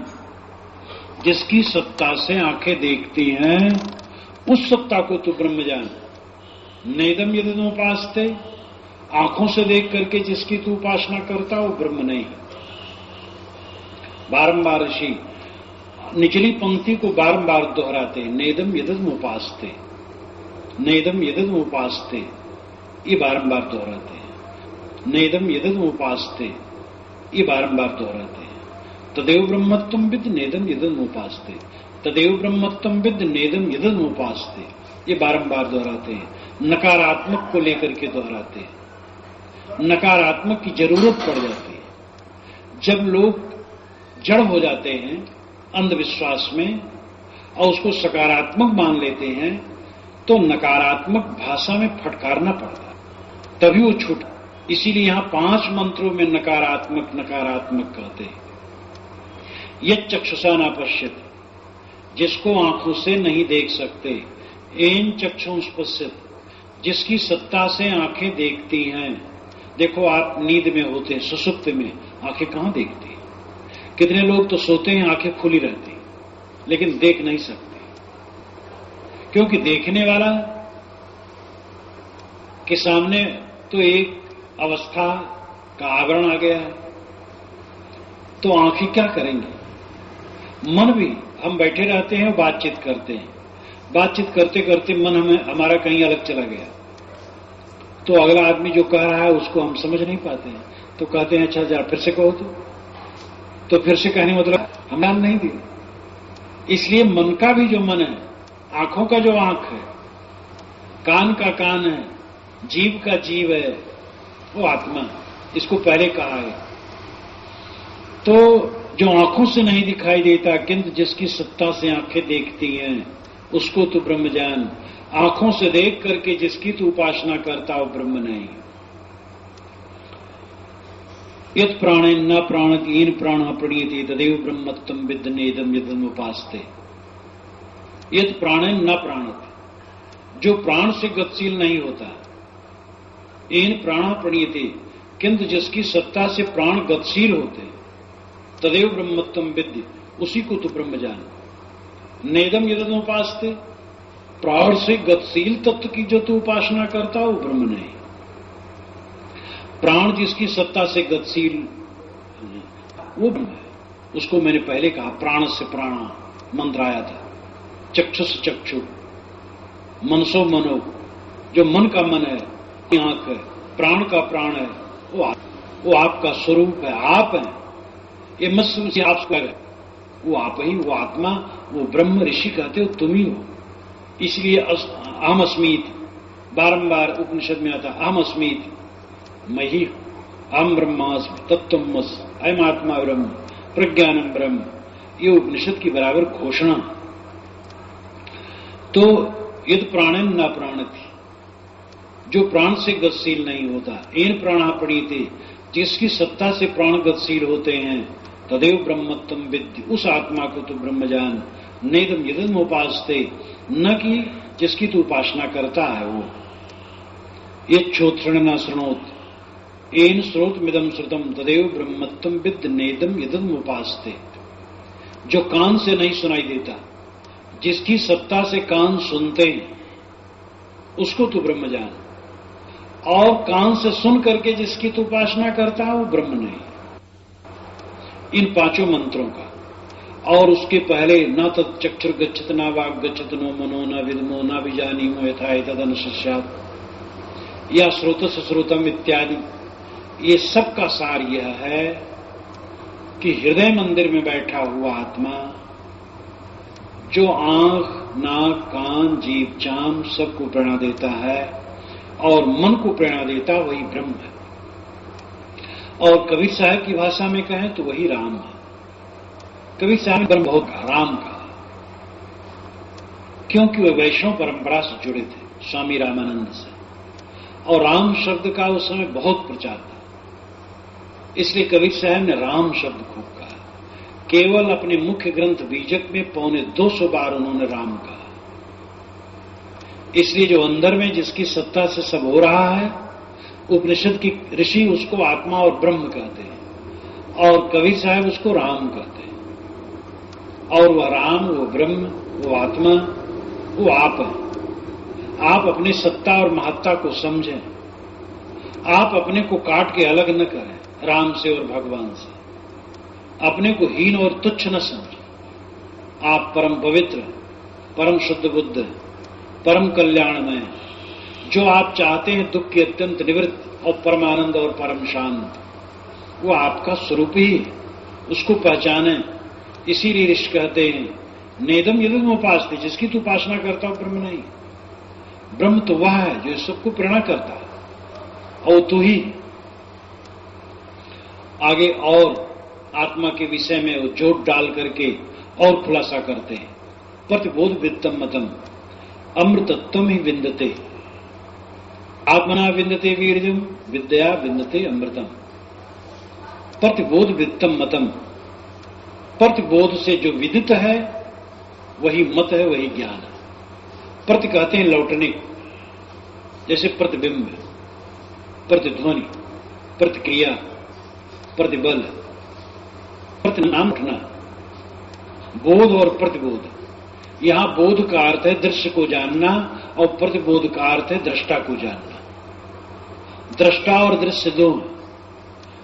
जिसकी सत्ता से आंखें देखती हैं उस सत्ता को तो ब्रह्मजान। नेदम यदमुपास्ते, आंखों से देख करके जिसकी तू उपासना करता वो ब्रह्म नहीं। बारंबार ऋषि निचली पंक्ति को बारंबार दोहराते, नेदम यदमुपास्ते, नेदम यदमुपास्ते, ये बारंबार दोहराते हैं। नेदम यदमुपास्ते, ये बारंबार दोहराते हैं। तदेव ब्रह्मत्वं विद् नेदम यदमुपास्ते, तदेव ब्रह्मत्वं विद् नेदम यदमुपास्ते, ये बारंबार दोहराते हैं। नकारात्मक को लेकर के दोहराते हैं। नकारात्मक की जरूरत पड़ जाती है। जब लोग जड़ हो जाते हैं अंधविश्वास में और उसको सकारात्मक मान लेते हैं तो नकारात्मक भाषा में फटकारना पड़ता है, तभी वो छूटा। इसीलिए यहां 5 मंत्रों में नकारात्मक नकारात्मक कहते हैं। यह चक्षुषा न पश्यति, जिसको आंखों से नहीं देख सकते, एन चक्षुंष पश्यति, जिसकी सत्ता से आंखें देखती हैं। देखो आप नींद में होते हैं, सुसुप्त में आंखें कहां देखती हैं? कितने लोग तो सोते हैं आंखें खुली रहती लेकिन देख नहीं सकते, क्योंकि देखने वाला के सामने तो एक अवस्था का आवरण आ गया है, तो आंखें क्या करेंगी? मन भी, हम बैठे रहते हैं बातचीत करते हैं, बातचीत करते करते मन हमारा कहीं अलग चला गया तो अगला आदमी जो कह रहा है उसको हम समझ नहीं पाते हैं, तो कहते हैं अच्छा जरा फिर से कहो। तो फिर से कहने मतलब हम ध्यान नहीं दिए। इसलिए मन का भी जो मन है, आंखों का जो आंख है, कान का कान है, जीव का जीव है, वो आत्मा है। इसको पहले कहा है। तो जो आंखों से नहीं दिखाई देता किंतु जिसकी सत्ता से आंखें देखती हैं उसको तो ब्रह्म जान। आंखों से देख करके जिसकी तू उपासना करता वो ब्रह्म नहीं। यत् प्राणे न प्राणति येन प्राणः प्रणीयते तदेव ब्रह्मत्वं विद् नेदं यदमुपास्ते। यत् प्राणे न प्राणति, जो प्राण से गतिशील नहीं होता, येन प्राणः प्रणीयते, किंतु जिसकी सत्ता से प्राण गतिशील होते, तदेव ब्रह्मत्वं विद्, उसी को तो ब्रह्म जान। नेदम यदमुपास्ते, प्राण से गतिशील तत्व की जो तू उपासना करता वो ब्रह्म नहीं। प्राण जिसकी सत्ता से गतिशील वो ब्रह्म है। उसको मैंने पहले कहा प्राण से प्राणा मंत्र आया था। चक्षु से चक्षु, मनसो मनो, जो मन का मन है, आंख है, प्राण का प्राण है, वो आपका स्वरूप है, आप है। ये मत समझिए आप है, वो आप ही, वो आत्मा, वो ब्रह्म। ऋषि कहते हो तुम ही हो। इसलिए अहम अस्मीत बारंबार उपनिषद में आता, अहम अस्मीत, मैं ही अहम ब्रह्मास्मि तत्त्वमस, अयम आत्मा ब्रह्म प्रज्ञानम ब्रह्म, ये उपनिषद की बराबर घोषणा। तो यद प्राणन न प्राणति, जो प्राण से गतिशील नहीं होता, एन प्राणः प्रणीते, जिसकी सत्ता से प्राण गतिशील होते हैं, तदेव ब्रह्मत्वं विद्य, उस आत्मा को तो ब्रह्म जान। नेदम यदमुपास्ते, न कि जिसकी तू उपासना करता है वो। ये श्रोत्रण न शृणोत, एन श्रोतमिदं श्रुतम तदेव ब्रह्मत्वं विद्य नेदम यदमुपास्ते, जो कान से नहीं सुनाई देता, जिसकी सत्ता से कान सुनते हैं उसको तू ब्रह्म जान। और कान से सुन करके जिसकी तू उपासना करता है वो ब्रह्म नहीं। इन 5 मंत्रों का। और उसके पहले न तच्चक्षुर गच्छत न वाक् गच्छत नो मनो न विद्मो न विजानीमो यथा एतदनुशस्यात्, या श्रोतस्य श्रोतम इत्यादि। ये सब का सार यह है कि हृदय मंदिर में बैठा हुआ आत्मा, जो आंख नाक, कान, जीभ, चाम सबको प्रेरणा देता है और मन को प्रेरणा देता वही ब्रह्म है। और कबीर साहब की भाषा में कहें तो वही राम है। कबीर साहब ने ब्रह्म बहुत राम कहा, क्योंकि वे वैष्णव परंपरा से जुड़े थे, स्वामी रामानंद से, और राम शब्द का उस समय बहुत प्रचार था। इसलिए कबीर साहब ने राम शब्द खूब कहा। केवल अपने मुख्य ग्रंथ बीजक में 250 बार उन्होंने राम कहा। इसलिए जो अंदर में जिसकी सत्ता से सब हो रहा है, उपनिषद की ऋषि उसको आत्मा और ब्रह्म कहते हैं और कबीर साहब उसको राम कहते हैं। और वह राम, वो ब्रह्म, वो आत्मा, वो आप है। आप अपनी सत्ता और महत्ता को समझें। आप अपने को काट के अलग न करें राम से और भगवान से। अपने को हीन और तुच्छ न समझें। आप परम पवित्र, परम शुद्ध बुद्ध, परम कल्याणमय, जो आप चाहते हैं दुख की अत्यंत निवृत्त और परमानंद और परम शांत, वो आपका स्वरूप ही है। उसको पहचाने। इसीलिए ऋषि कहते हैं नेदम यदम उपासते, जिसकी तू उपासना करता हो ब्रह्म नहीं। ब्रह्म तो वह है जो सबको प्रेरणा करता है और तू ही। आगे और आत्मा के विषय में वो जोड़ डाल करके और खुलासा करते हैं। प्रतिबोध वित्तम मतम अमृतत्वम ही विन्दते, आत्मना विन्दते वीर्यम विद्या विन्दते अमृतम। प्रतिबोध वित्तम मतम, प्रतिबोध से जो विदित है वही मत है, वही ज्ञान है। प्रति कहते हैं लौटने, जैसे प्रतिबिंब, प्रतिध्वनि, प्रतिक्रिया, प्रतिबल, प्रतिनाम उठना, बोध और प्रतिबोध। यहां बोध का अर्थ है दृश्य को जानना और प्रतिबोध का अर्थ है दृष्टा को जानना। दृष्टा और दृश्य दो,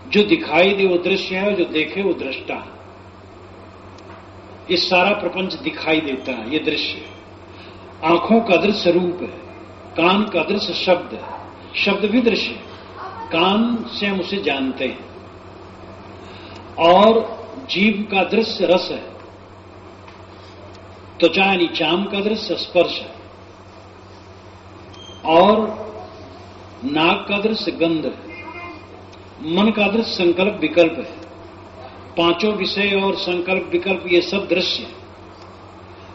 जो दिखाई दे वो दृश्य है और जो देखे वो दृष्टा है। ये सारा प्रपंच दिखाई देता है, ये दृश्य। आंखों का दृश्य रूप है, कान का दृश्य शब्द है, शब्द भी दृश्य है, कान से हम उसे जानते हैं। और जीभ का दृश्य रस है, त्वचा यानी चाम का दृश्य स्पर्श है, और नाक का दृश्य गंध है, मन का दृश्य संकल्प विकल्प है। पांचों विषय और संकल्प विकल्प ये सब दृश्य है,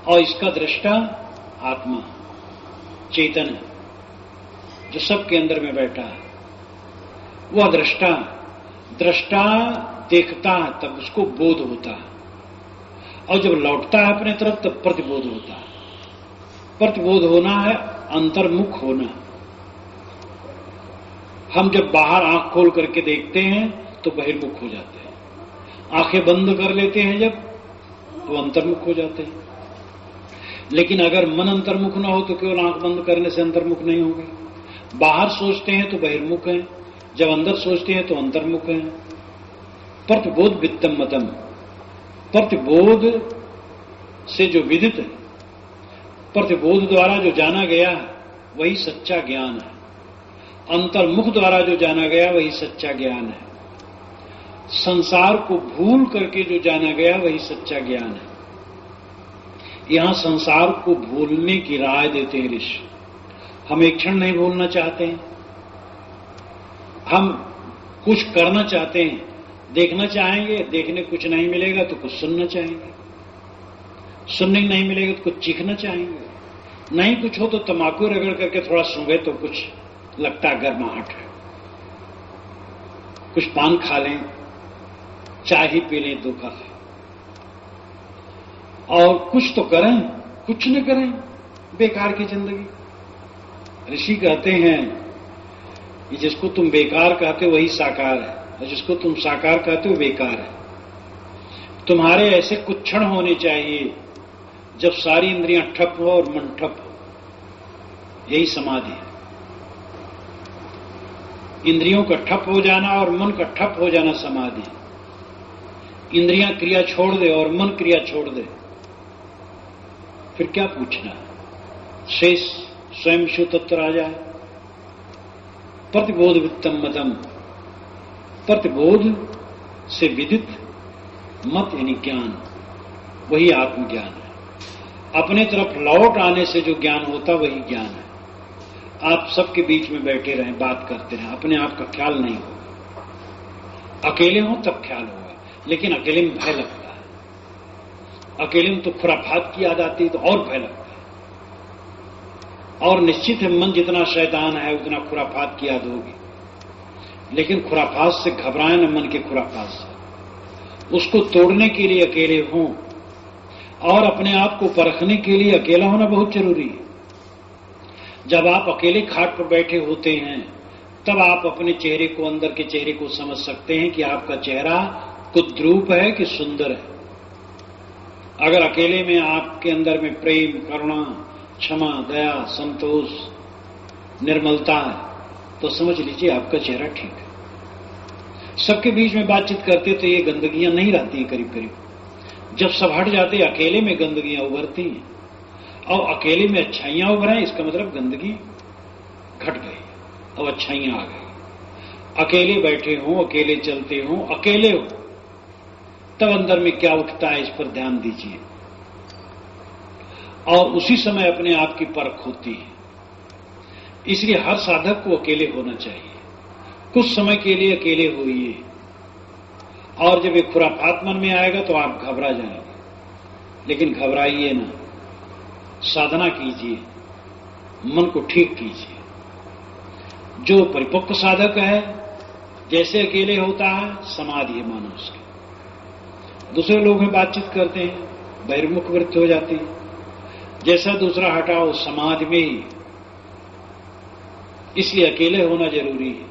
और इसका दृष्टा आत्मा चेतन है, जो सबके अंदर में बैठा है। वह दृष्टा, दृष्टा देखता है तब उसको बोध होता है, और जब लौटता है अपने तरफ तब प्रतिबोध होता है। प्रतिबोध होना है अंतर्मुख होना। हम जब बाहर आंख खोल करके देखते हैं तो बहिर्मुख हो जाते हैं, आंखें बंद कर लेते हैं जब तो अंतर्मुख हो जाते हैं। लेकिन अगर मन अंतर्मुख ना हो तो केवल आंख बंद करने से अंतर्मुख नहीं होंगे। बाहर सोचते हैं तो बहिर्मुख हैं, जब अंदर सोचते हैं तो अंतर्मुख हैं। प्रतिबोध वित्तम मतम, प्रतिबोध से जो विदित है, प्रतिबोध द्वारा जो जाना गया है वही सच्चा ज्ञान है। अंतर्मुख द्वारा जो जाना गया वही सच्चा ज्ञान है। संसार को भूल करके जो जाना गया वही सच्चा ज्ञान है। यहां संसार को भूलने की राय देते हैं ऋषि। हम एक क्षण नहीं भूलना चाहते हैं। हम कुछ करना चाहते हैं, देखना चाहेंगे, देखने कुछ नहीं मिलेगा तो कुछ सुनना चाहेंगे, सुनने नहीं मिलेगा तो कुछ चीखना चाहेंगे, नहीं कुछ हो तो तम्बाकू रगड़ करके थोड़ा सूंघे तो कुछ लगता गर्माहट है, कुछ पान खा लें, चाय ही पी लें 2 कप, और कुछ तो करें, कुछ न करें, बेकार की जिंदगी। ऋषि कहते हैं कि जिसको तुम बेकार कहते हो वही साकार है, और जिसको तुम साकार कहते हो बेकार है। तुम्हारे ऐसे कुछ क्षण होने चाहिए जब सारी इंद्रियां ठप हो और मन ठप हो, यही समाधि है। इंद्रियों का ठप हो जाना और मन का ठप हो जाना समाधि है। इंद्रियां क्रिया छोड़ दे और मन क्रिया छोड़ दे, फिर क्या पूछना, शेष स्वयं शिव तत्व आ जाए। प्रतिबोध वित्तम मतम, प्रतिबोध से विदित मत यानी ज्ञान, वही आत्मज्ञान है। अपने तरफ लौट आने से जो ज्ञान होता वही ज्ञान है। आप सबके बीच में बैठे रहें, बात करते रहें, अपने आप का ख्याल नहीं होगा। अकेले हो तब ख्याल होगा, लेकिन अकेले में भय लगता है। अकेले में तो खुराफात की याद आती है तो और भय लगता है। और निश्चित है मन जितना शैतान है उतना खुराफात की याद होगी, लेकिन खुराफात से घबराए न, मन के खुराफात से। उसको तोड़ने के लिए अकेले हों और अपने आप को परखने के लिए अकेला होना बहुत जरूरी है। जब आप अकेले खाट पर बैठे होते हैं तब आप अपने चेहरे को, अंदर के चेहरे को समझ सकते हैं कि आपका चेहरा कुद्रूप है कि सुंदर है। अगर अकेले में आपके अंदर में प्रेम, करुणा, क्षमा, दया, संतोष, निर्मलता है तो समझ लीजिए आपका चेहरा ठीक है। सबके बीच में बातचीत करते तो ये गंदगियां नहीं रहती करीब करीब। जब सब हट जाते अकेले में गंदगियां उभरती हैं, और अकेले में अच्छाइयां उभरें इसका मतलब गंदगी घट गई और अच्छाइयां आ गई। अकेले बैठे हों, अकेले चलते हों, अकेले हो, तब अंदर में क्या उठता है इस पर ध्यान दीजिए, और उसी समय अपने आप की परख होती है। इसलिए हर साधक को अकेले होना चाहिए। कुछ समय के लिए अकेले होइए, और जब एक खुराफात मन में आएगा तो आप घबरा जाएंगे, लेकिन घबराइए ना, साधना कीजिए, मन को ठीक कीजिए। जो परिपक्व साधक है जैसे अकेले होता है समाधि है मानो उसकी। दूसरे लोग में बातचीत करते हैं, बहिर्मुख वृत्ति हो जाती है। जैसा दूसरा हटाओ समाधि में ही, इसलिए अकेले होना जरूरी है।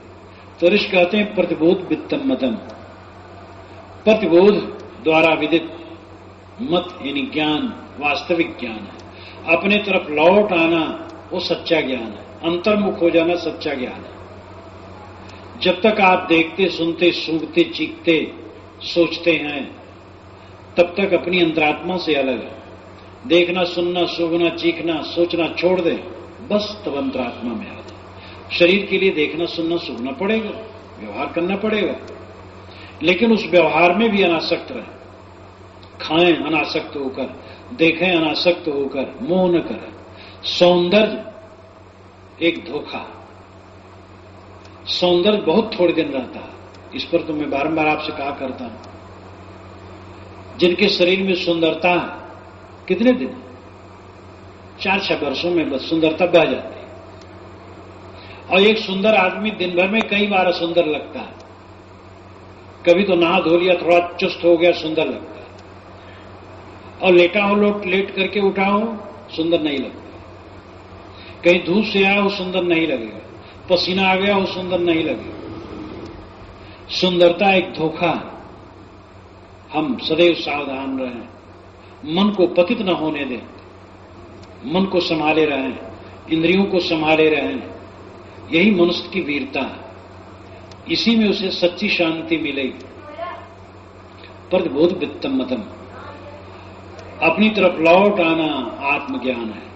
तो ऋषि कहते हैं प्रतिबोध वित्तम मतम, प्रतिबोध द्वारा विदित मत यानी ज्ञान वास्तविक ज्ञान है। अपने तरफ लौट आना वो सच्चा ज्ञान है, अंतर्मुख हो जाना सच्चा ज्ञान है। जब तक आप देखते, सुनते, सूंघते, चीखते, सोचते हैं तब तक अपनी अंतरात्मा से अलग है। देखना, सुनना, सूंघना, चीखना, सोचना छोड़ दे, बस तब अंतरात्मा में आ जाए। शरीर के लिए देखना, सुनना, सूंघना पड़ेगा, व्यवहार करना पड़ेगा, लेकिन उस व्यवहार में भी अनासक्त रहे। खाएं अनासक्त होकर, देखें अनासक्त होकर, मोह न करें। सौंदर्य एक धोखा, सौंदर्य बहुत थोड़े दिन रहता है। इस पर तो मैं बारंबार आपसे कहा करता हूं, जिनके शरीर में सुंदरता है कितने दिन, 4-6 वर्षों में बस सुंदरता बह जाती है। और एक सुंदर आदमी दिन भर में कई बार असुंदर लगता है। कभी तो नहा धो लिया, थोड़ा चुस्त हो गया, सुंदर लगता है, और लेटा हो, लेट करके उठा हो, सुंदर नहीं लगता। कहीं धूप से आया हो, सुंदर नहीं लगेगा। पसीना आ गया हो, सुंदर नहीं लगेगा। सुंदरता एक धोखा है। हम सदैव सावधान रहें, मन को पतित न होने दें, मन को संभाले रहें, इंद्रियों को संभाले रहें। यही मनुष्य की वीरता है, इसी में उसे सच्ची शांति मिलेगी। प्रतिबोध वित्तम मतम, अपनी तरफ लौट आना आत्मज्ञान है।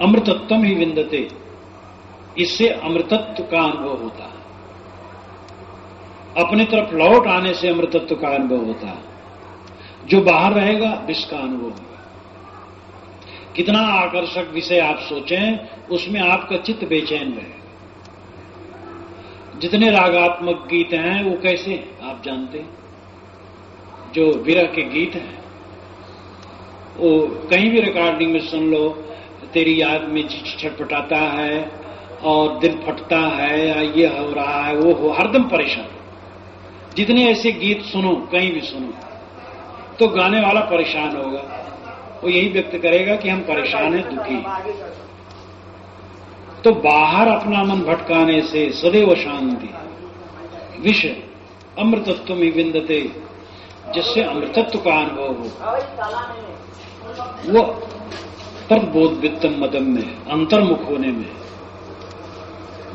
अमृतत्वम ही विंदते, इससे अमृतत्व का अनुभव होता है। अपने तरफ लौट आने से अमृतत्व का अनुभव होता है। जो बाहर रहेगा विष का अनुभव होगा। कितना आकर्षक विषय आप सोचें उसमें आपका चित्त बेचैन रहेगा। जितने रागात्मक गीत हैं वो कैसे आप जानते हैं, जो विरह के गीत हैं वो कहीं भी रिकॉर्डिंग में सुन लो, तेरी याद में जी छटपटाता है और दिल फटता है, या ये हो रहा है, वो हो, हरदम परेशान। जितने ऐसे गीत सुनो, कहीं भी सुनो, तो गाने वाला परेशान होगा। वो यही व्यक्त करेगा कि हम परेशान हैं, दुखी। तो बाहर अपना मन भटकाने से सदैव शांति, विषय अमृतत्व में विंदते, जिससे अमृतत्व का अनुभव हो, वो प्रतिबोध वित्तम मदम में, अंतर्मुख होने में।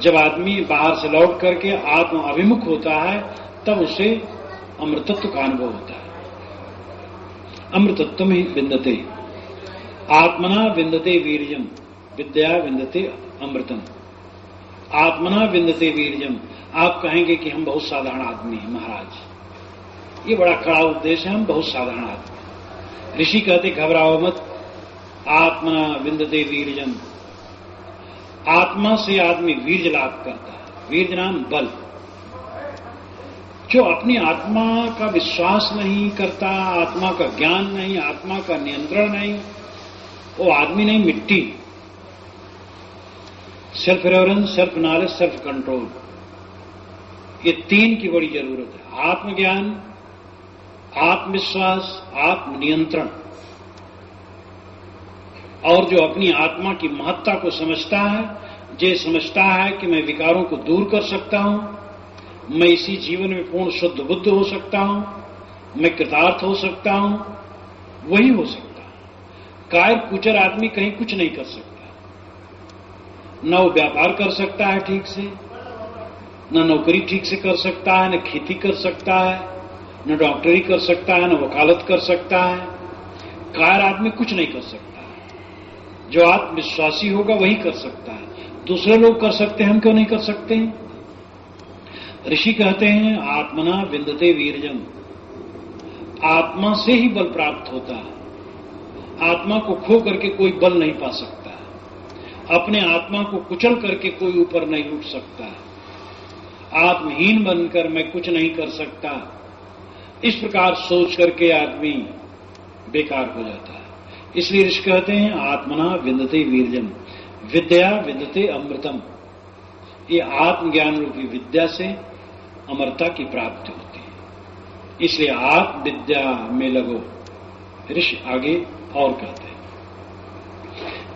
जब आदमी बाहर से लौट करके आत्म अभिमुख होता है तब उसे अमृतत्व का अनुभव होता है। अमृतत्व में विंदते, आत्मना विंदते वीर्यम, विद्या विंदते अमृतम। आत्मना विंदते वीर्यम, आप कहेंगे कि हम बहुत साधारण आदमी हैं महाराज, ये बड़ा कड़ा उपदेश है, हम बहुत साधारण आदमी। ऋषि कहते घबराओ मत, आत्मा विंदते वीर्यम। आत्मा से आदमी वीर्य लाभ करता है। वीर्य नाम बल। जो अपनी आत्मा का विश्वास नहीं करता, आत्मा का ज्ञान नहीं, आत्मा का नियंत्रण नहीं, वो आदमी नहीं, मिट्टी। Self reference, self knowledge, self control, ये तीन की बड़ी जरूरत है। आत्मज्ञान, आत्मविश्वास, आत्मनियंत्रण। और जो अपनी आत्मा की महत्ता को समझता है, जो समझता है कि मैं विकारों को दूर कर सकता हूं, मैं इसी जीवन में पूर्ण शुद्ध बुद्ध हो सकता हूं, मैं कृतार्थ हो सकता हूं, वही हो सकता है। कायर कुचर आदमी कहीं कुछ नहीं कर सकता। न वो व्यापार कर सकता है ठीक से, न नौकरी ठीक से कर सकता है, न खेती कर सकता है, न डॉक्टरी कर सकता है, न वकालत कर सकता है। कायर आदमी कुछ नहीं कर सकता। जो आत्मविश्वासी होगा वही कर सकता है। दूसरे लोग कर सकते हैं, हम क्यों नहीं कर सकते हैं? ऋषि कहते हैं आत्मना विंदते वीर्यम। आत्मा से ही बल प्राप्त होता है। आत्मा को खो करके कोई बल नहीं पा सकता। अपने आत्मा को कुचल करके कोई ऊपर नहीं उठ सकता। आत्महीन बनकर मैं कुछ नहीं कर सकता, इस प्रकार सोच करके आदमी बेकार हो जाता है। इसलिए ऋषि कहते हैं आत्मना विंदते वीर्यम, विद्या विंदते अमृतम। ये आत्मज्ञान रूपी विद्या से अमरता की प्राप्ति होती है। इसलिए आत्म विद्या में लगो। ऋषि आगे और कहते हैं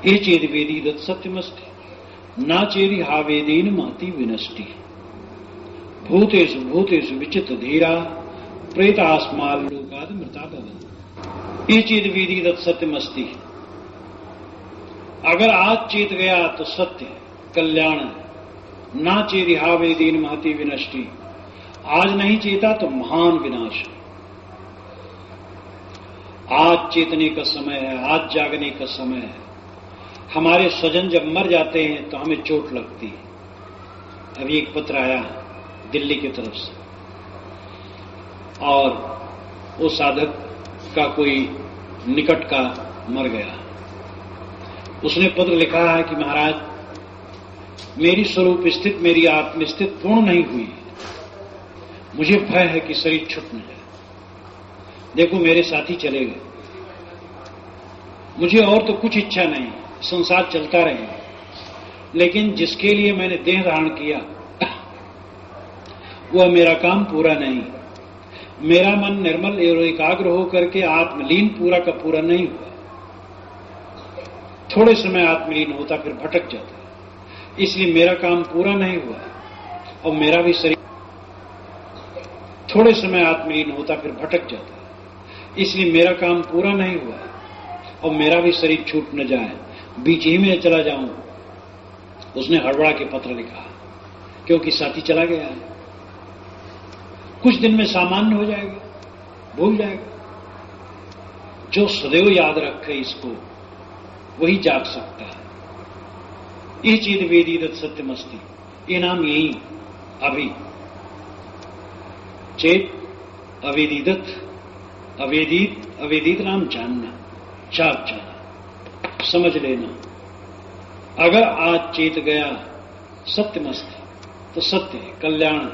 ये चेद वेदी दत्त सत्यमस्ति, ना चेदी हा वेदीन महति विनष्टि। भूतेषु भूतेषु विचित्र धीरा, प्रेतास्माल लोकाद मृता भवन। ये चेद वेदी दत्त सत्यमस्ति। अगर आज चेत गया तो सत्य कल्याण है। ना चेदी हा वेदीन महति विनष्टि। आज नहीं चेता तो महान विनाश है। आज चेतने का समय है, आज जागने का समय है। हमारे स्वजन जब मर जाते हैं तो हमें चोट लगती है। अभी एक पत्र आया दिल्ली की तरफ से, और वो साधक का कोई निकट का मर गया। उसने पत्र लिखा है कि महाराज, मेरी स्वरूप स्थित, मेरी आत्म स्थित पूर्ण नहीं हुई। मुझे भय है कि शरीर छूट न जाए। देखो मेरे साथी चले गए, मुझे और तो कुछ इच्छा नहीं, संसार चलता रहे, लेकिन जिसके लिए मैंने देह धारण किया वह मेरा काम पूरा नहीं। मेरा मन निर्मल एवं एकाग्र होकर के आत्मलीन पूरा का पूरा नहीं हुआ। थोड़े समय आत्मलीन होता फिर भटक जाता। इसलिए मेरा काम पूरा नहीं हुआ और मेरा भी शरीर थोड़े समय आत्मलीन होता फिर भटक जाता। इसलिए मेरा काम पूरा नहीं हुआ और मेरा भी शरीर छूट न जाए, बीच ही में चला जाऊं। उसने हड़बड़ा के पत्र लिखा, क्योंकि साथी चला गया है। कुछ दिन में सामान्य हो जाएगा, भूल जाएगा। जो सदैव याद रखे इसको, वही जाग सकता है। ये चीज वेदीदत सत्यमस्ति, ये नाम यही अभी चेत अवेदीदत, अवेदित, अवेदित नाम जानना, जाग जाना, समझ लेना। अगर आज चेत गया सत्यमस्ति तो सत्य है, कल्याण।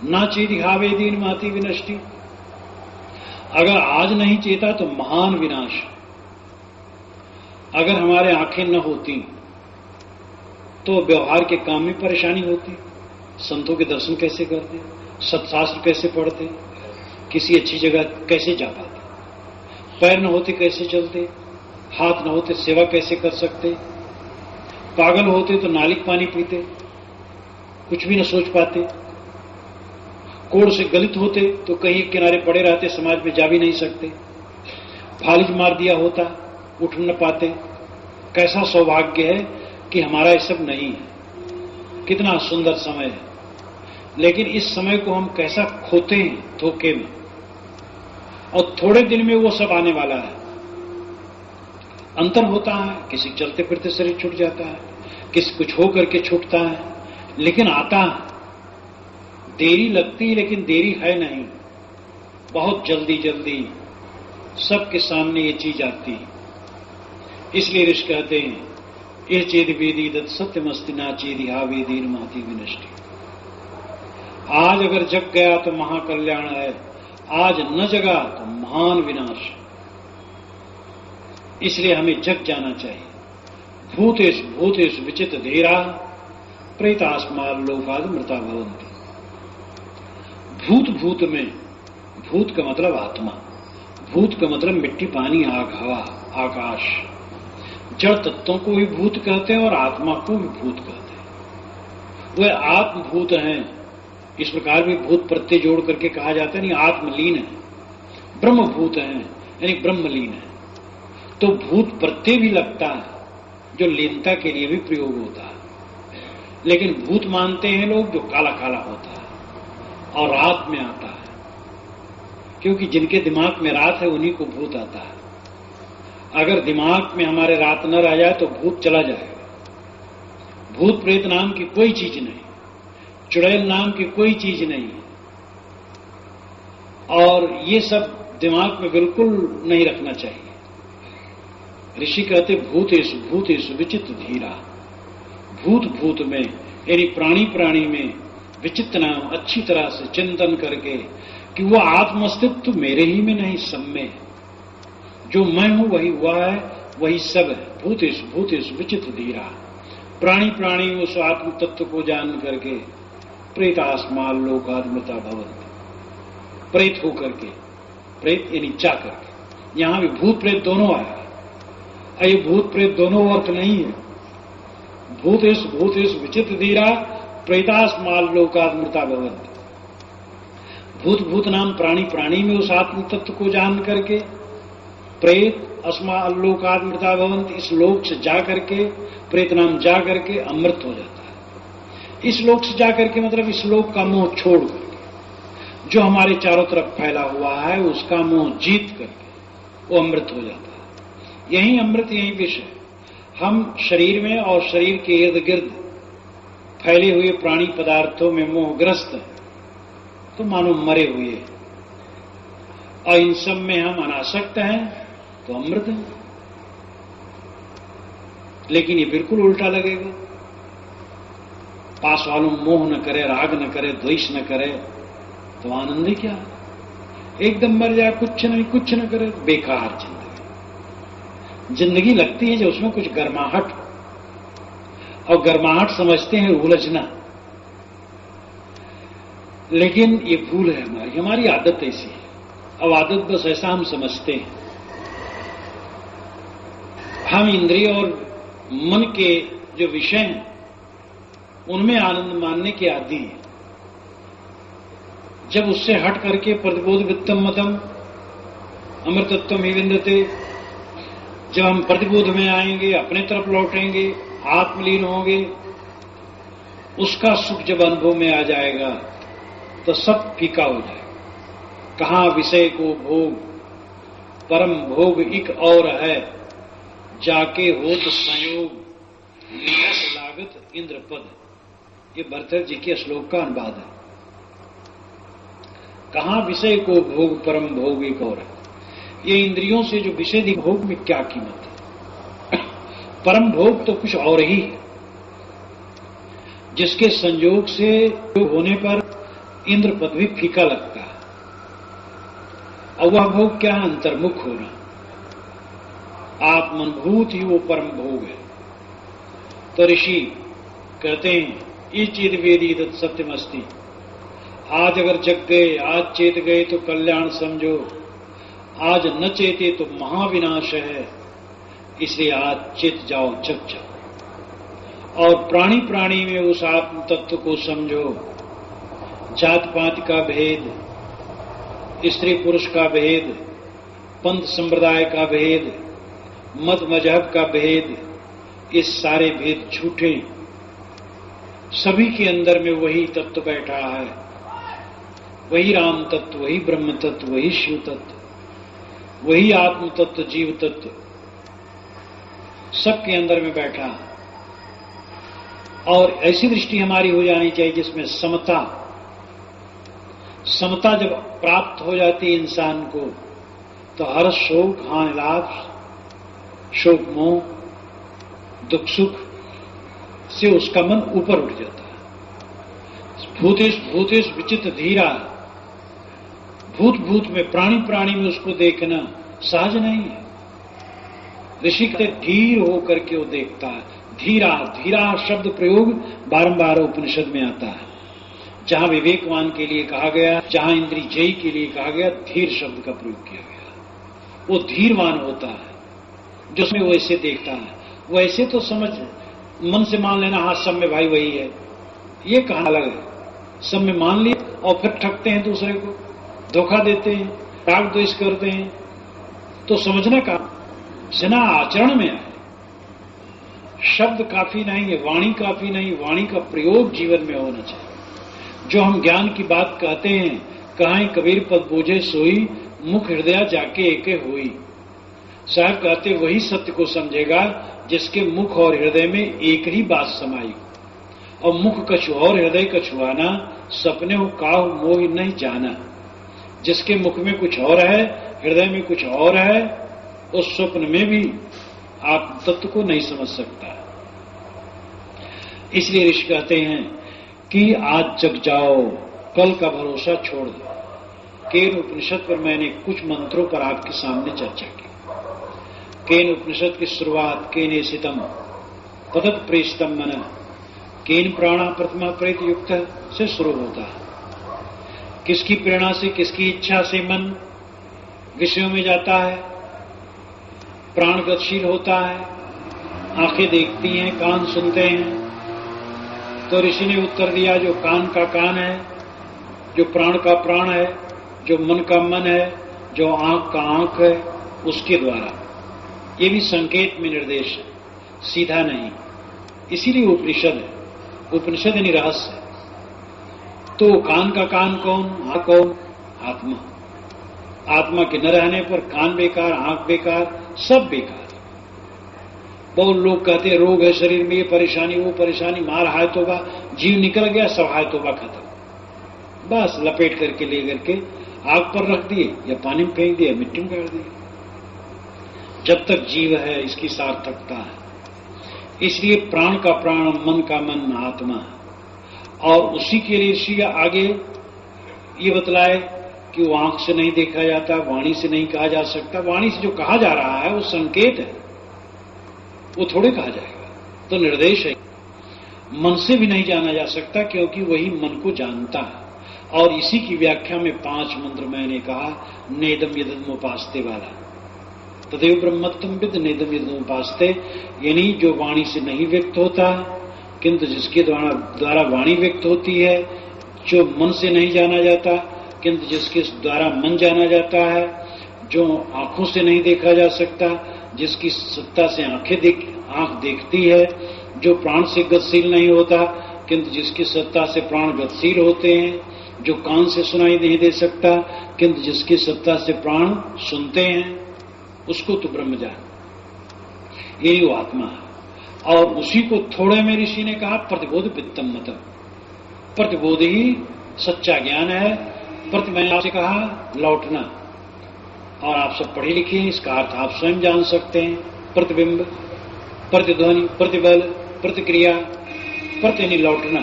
ना चेत हावेदीन माति विनष्टि। अगर आज नहीं चेता तो महान विनाश। अगर हमारे आंखें न होती तो व्यवहार के काम में परेशानी होती। संतों के दर्शन कैसे करते, सत्शास्त्र कैसे पढ़ते, किसी अच्छी जगह कैसे जा पाते, पैर न होते कैसे चलते, हाथ न होते सेवा कैसे कर सकते, पागल होते तो नालिक पानी पीते, कुछ भी न सोच पाते, कोड़ से गलित होते तो कहीं किनारे पड़े रहते, समाज में जा भी नहीं सकते, फालिज मार दिया होता, उठ न पाते। कैसा सौभाग्य है कि हमारा ये सब नहीं है। कितना सुंदर समय है, लेकिन इस समय को हम कैसा खोते हैं धोखे में, और थोड़े दिन में वो सब आने वाला है। अंतर होता है, किसी चलते फिरते शरीर छूट जाता है, किसी कुछ हो करके छूटता है, लेकिन आता है। देरी लगती है, लेकिन देरी है नहीं, बहुत जल्दी जल्दी सबके सामने ये चीज आती है। इसलिए ऋषि कहते हैं ये चेद वेदी दत्त सत्यमस्ति ना चेदी हा वेदीर महती विनष्टि। आज अगर जग गया तो महाकल्याण है, आज न जगा तो महान विनाश है। इसलिए हमें जग जाना चाहिए। भूतेषु भूतेषु विचित धीरा प्रेतास्मार लोकाद मृता भवन्ति। भूत भूत में, भूत का मतलब आत्मा, भूत का मतलब मिट्टी पानी आग हवा आकाश, जड़ तत्वों को भी भूत कहते हैं और आत्मा को भी भूत कहते हैं। वह आत्मभूत हैं। इस प्रकार भी भूत प्रत्यय जोड़ करके कहा जाता है, नहीं आत्मलीन है, ब्रह्मभूत हैं यानी ब्रह्मलीन है। तो भूत प्रत्यय भी लगता है जो लीनता के लिए भी प्रयोग होता है। लेकिन भूत मानते हैं लोग जो काला काला होता है और रात में आता है, क्योंकि जिनके दिमाग में रात है उन्हीं को भूत आता है। अगर दिमाग में हमारे रात न रह जाए तो भूत चला जाएगा। भूत प्रेत नाम की कोई चीज नहीं, चुड़ैल नाम की कोई चीज नहीं है, और ये सब दिमाग में बिल्कुल नहीं रखना चाहिए। ऋषि कहते भूतेषु भूतेषु विचित्र धीरा। भूत भूत में यानी प्राणी प्राणी में विचित्र नाम अच्छी तरह से चिंतन करके कि वह आत्म अस्तित्व मेरे ही में नहीं सब में है, जो मैं हूं वही हुआ है, वही सब है। भूतेषु भूतेषु विचित्र धीरा, प्राणी प्राणी में उस आत्म तत्व को जान करके प्रेतास्माल लोकात्मता भवन्ति, प्रेत होकर के, प्रेत यानी जा करके। यहां भी भूत प्रेत दोनों आया है। ये भूत प्रेत दोनों अर्थ नहीं है। भूतेषु भूतेषु विचित्र धीरा प्रेतास्माल लोकात्मता भवन्ति। भूत भूत नाम प्राणी प्राणी में उस आत्म तत्व को जान करके प्रेत अस्माल लोकात्मता भवन्ति, इस लोक से जा करके, प्रेत नाम जा करके अमृत हो जाता है। इस लोक से जा करके मतलब इस लोक का मोह छोड़ करके, जो हमारे चारों तरफ फैला हुआ है उसका मोह जीत करके वो अमृत हो जाता है। यही अमृत, यही विष है। हम शरीर में और शरीर के इर्द गिर्द फैले हुए प्राणी पदार्थों में मोहग्रस्त हैं तो मानो मरे हुए, और इन सब में हम अनासक्त हैं तो अमृत है। लेकिन ये बिल्कुल उल्टा लगेगा। पास वालों मोह न करे, राग न करे, द्वेष न करे तो आनंद ही क्या। एकदम मर जाए, कुछ नहीं, कुछ न करे, बेकार जिंदगी लगती है जो उसमें कुछ गर्माहट, और गर्माहट समझते हैं उलझना। लेकिन ये भूल है हमारी आदत ऐसी है। अब आदत बस ऐसा हम समझते हैं। हम इंद्रिय और मन के जो विषय हैं उनमें आनंद मानने के आदी हैं। जब उससे हट करके प्रतिबोध वित्तम मतम अमृतत्वम ही विंदते, जब हम प्रतिबोध में आएंगे, अपने तरफ लौटेंगे, आत्मलीन होंगे, उसका सुख जब अनुभव में आ जाएगा तो सब फीका हो जाएगा। कहां विषय को भोग, परम भोग एक और है, जाके होत संयोग नियत लागत इंद्रपद। ये भरतहरि जी के श्लोक का अनुवाद है। कहां विषय को भोग, परम भोग एक और है। ये इंद्रियों से जो विषय दी भोग में क्या कीमत है। परम भोग तो कुछ और ही है, जिसके संयोग से होने पर इंद्र पद भी फीका लगता है। और वह भोग क्या है? अंतर्मुख होना। आत्मनुभूत ही वो परम भोग है। तो ऋषि कहते हैं ये चेत वेदी तत् सत्यमस्ति। आज अगर जग गए, आज चेत गए तो कल्याण समझो, आज न चेते तो महाविनाश है। इसलिए आज चेत जाओ, जग जाओ, और प्राणी प्राणी में उस आत्म तत्व को समझो। जात पात का भेद, स्त्री पुरुष का भेद, पंथ संप्रदाय का भेद, मत मजहब का भेद, ये सारे भेद झूठे। सभी के अंदर में वही तत्व बैठा है, वही राम तत्व, वही ब्रह्म तत्व, वही शिव तत्व, वही आत्म तत्व, जीव तत्व सबके अंदर में बैठा। और ऐसी दृष्टि हमारी हो जानी चाहिए जिसमें समता जब प्राप्त हो जाती है इंसान को, तो हर्ष शोक, हानि लाभ, शोक मोह, दुख सुख से उसका मन ऊपर उठ जाता है। भूतेश भूतेश विचित धीरा, भूत भूत में, प्राणी प्राणी में उसको देखना सहज नहीं है। ऋषि कहते धीर होकर के वो देखता है। धीरा, धीरा शब्द प्रयोग बारंबार उपनिषद में आता है। जहां विवेकवान के लिए कहा गया, जहां इंद्रिय जयी के लिए कहा गया, धीर शब्द का प्रयोग किया गया। वो धीरवान होता है जिसमें वो ऐसे देखता है। वो ऐसे तो समझ मन से मान लेना, हाँ सब में भाई वही है, ये कहां अलग है। सब में मान लिए और फिर ठगते हैं, दूसरे को धोखा देते हैं, राग द्वेष करते हैं, तो समझना कहां, सिना आचरण में है। शब्द काफी नहीं है, वाणी काफी नहीं, वाणी का प्रयोग जीवन में होना चाहिए। जो हम ज्ञान की बात कहते हैं, कहां कबीर पद बोझे सोई, मुख हृदय जाके एके होई। साहब कहते वही सत्य को समझेगा जिसके मुख और हृदय में एक ही बात समाई। और मुख कछु और हृदय कछु आना, सपने हो काहू मोह नहीं जाना। जिसके मुख में कुछ और है, हृदय में कुछ और है, उस स्वप्न में भी आप तत्व को नहीं समझ सकता। इसलिए ऋषि कहते हैं कि आज जग जाओ, कल का भरोसा छोड़ दो। केन उपनिषद पर मैंने कुछ मंत्रों पर आपके सामने चर्चा की। केन उपनिषद की शुरुआत केने सितम पदत प्रेषितम मन, केन प्राणा प्रतिमा प्रेत युक्त से शुरू होता है। किसकी प्रेरणा से, किसकी इच्छा से मन विषयों में जाता है, प्राण गतिशील होता है, आंखें देखती हैं, कान सुनते हैं। तो ऋषि ने उत्तर दिया, जो कान का कान है, जो प्राण का प्राण है, जो मन का मन है, जो आंख का आंख है, उसके द्वारा। ये भी संकेत में निर्देश है, सीधा नहीं। इसीलिए उपनिषद है। उपनिषद यानी रहस्य। तो कान का कान कौन, आंख कौन? आत्मा। आत्मा के न रहने पर कान बेकार, आंख बेकार, सब बेकार। बहुत लोग कहते हैं रोग है शरीर में, ये परेशानी वो परेशानी, मार हाय तोबा, जीव निकल गया, सब हाय तोबा खत्म। बस लपेट करके ले करके आग पर रख दिए या पानी में फेंक दिए, मिट्टी में गाड़ दिए। जब तक जीव है इसकी सार्थकता है। इसलिए प्राण का प्राण, मन का मन आत्मा है। और उसी के लिए ऋषि आगे ये बतलाए कि वो आंख से नहीं देखा जाता, वाणी से नहीं कहा जा सकता। वाणी से जो कहा जा रहा है वो संकेत है, वो थोड़े कहा जाएगा, तो निर्देश है। मन से भी नहीं जाना जा सकता क्योंकि वही मन को जानता है। और इसी की व्याख्या में 5 मंत्र मैंने कहा, नेदम यदम उपास्ते वाला, तदेव ब्रह्मत्वम विद नेदम यदम उपास्ते, यानी जो वाणी से नहीं व्यक्त होता किंतु जिसके द्वारा वाणी व्यक्त होती है, जो मन से नहीं जाना जाता किंतु जिसके द्वारा मन जाना जाता है, जो आंखों से नहीं देखा जा सकता, जिसकी सत्ता से आंख देखती है, जो प्राण से गतिशील नहीं होता किंतु जिसकी सत्ता से प्राण गतिशील होते हैं, जो कान से सुनाई नहीं दे सकता किंतु जिसकी सत्ता से प्राण सुनते हैं, उसको तो ब्रह्म जान, यही वो आत्मा है। और उसी को थोड़े में ऋषि ने कहा प्रतिबोध वित्तम मतम। प्रतिबोध ही सच्चा ज्ञान है। प्रति मैंने आपसे कहा लौटना, और आप सब पढ़े लिखे हैं, इसका अर्थ आप स्वयं जान सकते हैं। प्रतिबिंब, प्रतिध्वनि, प्रतिबल, प्रतिक्रिया, प्रति यानी लौटना,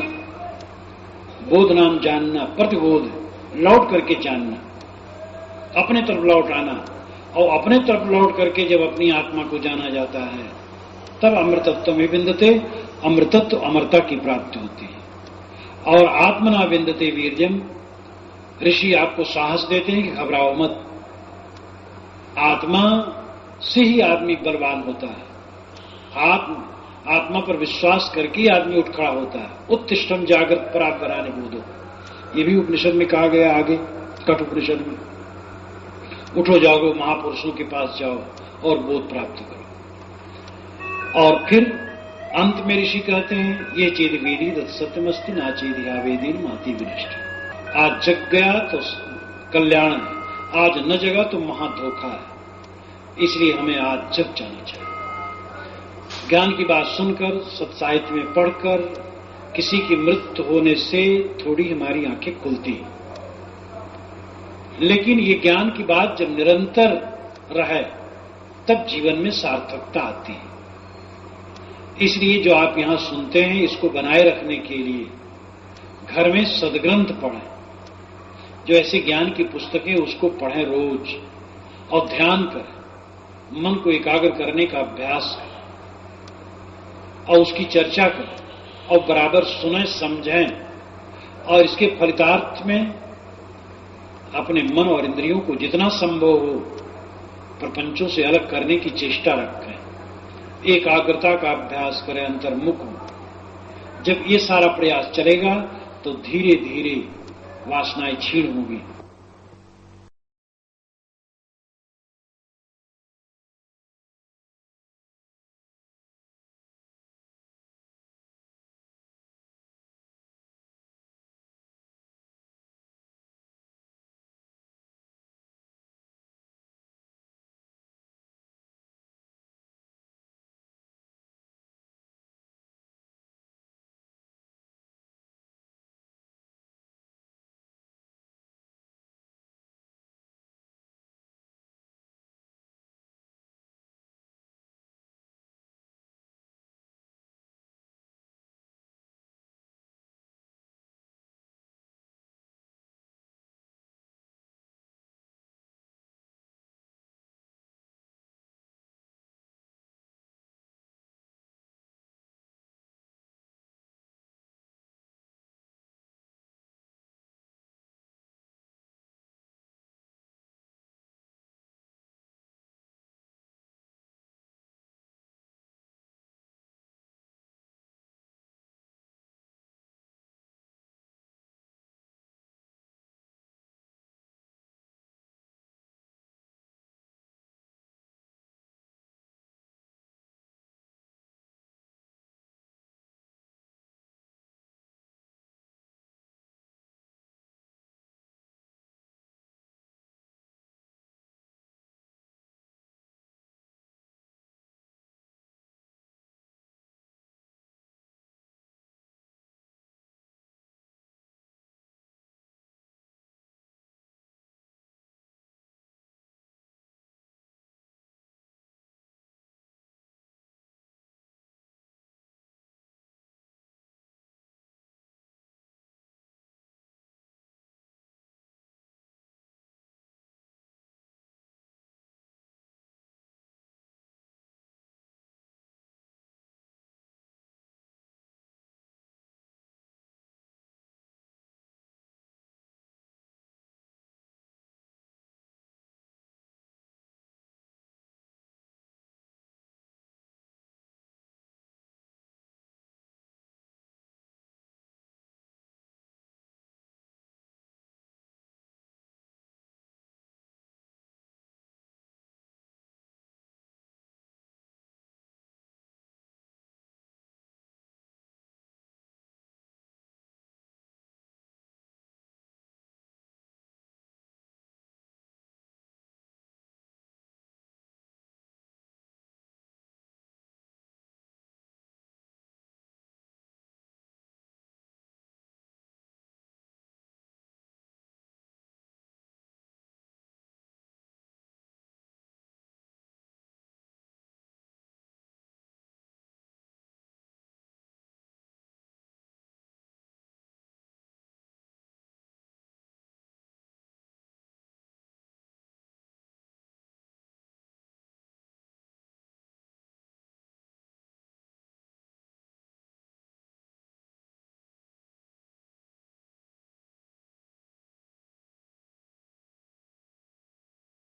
बोध नाम जानना, प्रतिबोध लौट करके जानना, अपने तरफ लौट आना। और अपने तरफ लौट करके जब अपनी आत्मा को जाना जाता है तब अमृतत्व में विंदते, अमृतत्व अमरता की प्राप्ति होती है। और आत्मना विंदते वीर्यम, ऋषि आपको साहस देते हैं कि घबराओ मत। आत्मा से ही आदमी बलवान होता है। आत्मा पर विश्वास करके ही आदमी उठ खड़ा होता है। उत्तिष्ठम जागृत परापरानि बोधो, ये भी उपनिषद में कहा गया आगे, कठ उपनिषद में। उठो जागो, महापुरुषों के पास जाओ और बोध प्राप्त करो। और फिर अंत में ऋषि कहते हैं, ये चेद वेदी दत्त सत्यमस्ति ना चेद आवेदीन माती विनष्ट। आज जग गया तो कल्याण है, आज न जगा तो महाधोखा है। इसलिए हमें आज जग जाना चाहिए। ज्ञान की बात सुनकर, सत्साहित्य में पढ़कर, किसी की मृत्यु होने से थोड़ी हमारी आंखें खुलती हैं। लेकिन ये ज्ञान की बात जब निरंतर रहे, तब जीवन में सार्थकता आती है। इसलिए जो आप यहां सुनते हैं, इसको बनाए रखने के लिए घर में सद्ग्रंथ पढ़ें। जो ऐसे ज्ञान की पुस्तकें उसको पढ़ें रोज और ध्यान करें, मन को एकाग्र करने का अभ्यास करें और उसकी चर्चा करें और बराबर सुनें, समझें और इसके फलितार्थ में अपने मन और इंद्रियों को जितना संभव हो प्रपंचों से अलग करने की चेष्टा रखें। एकाग्रता का अभ्यास करें, अंतर्मुख हो। जब ये सारा प्रयास चलेगा तो धीरे धीरे वासनाएं क्षीण होंगी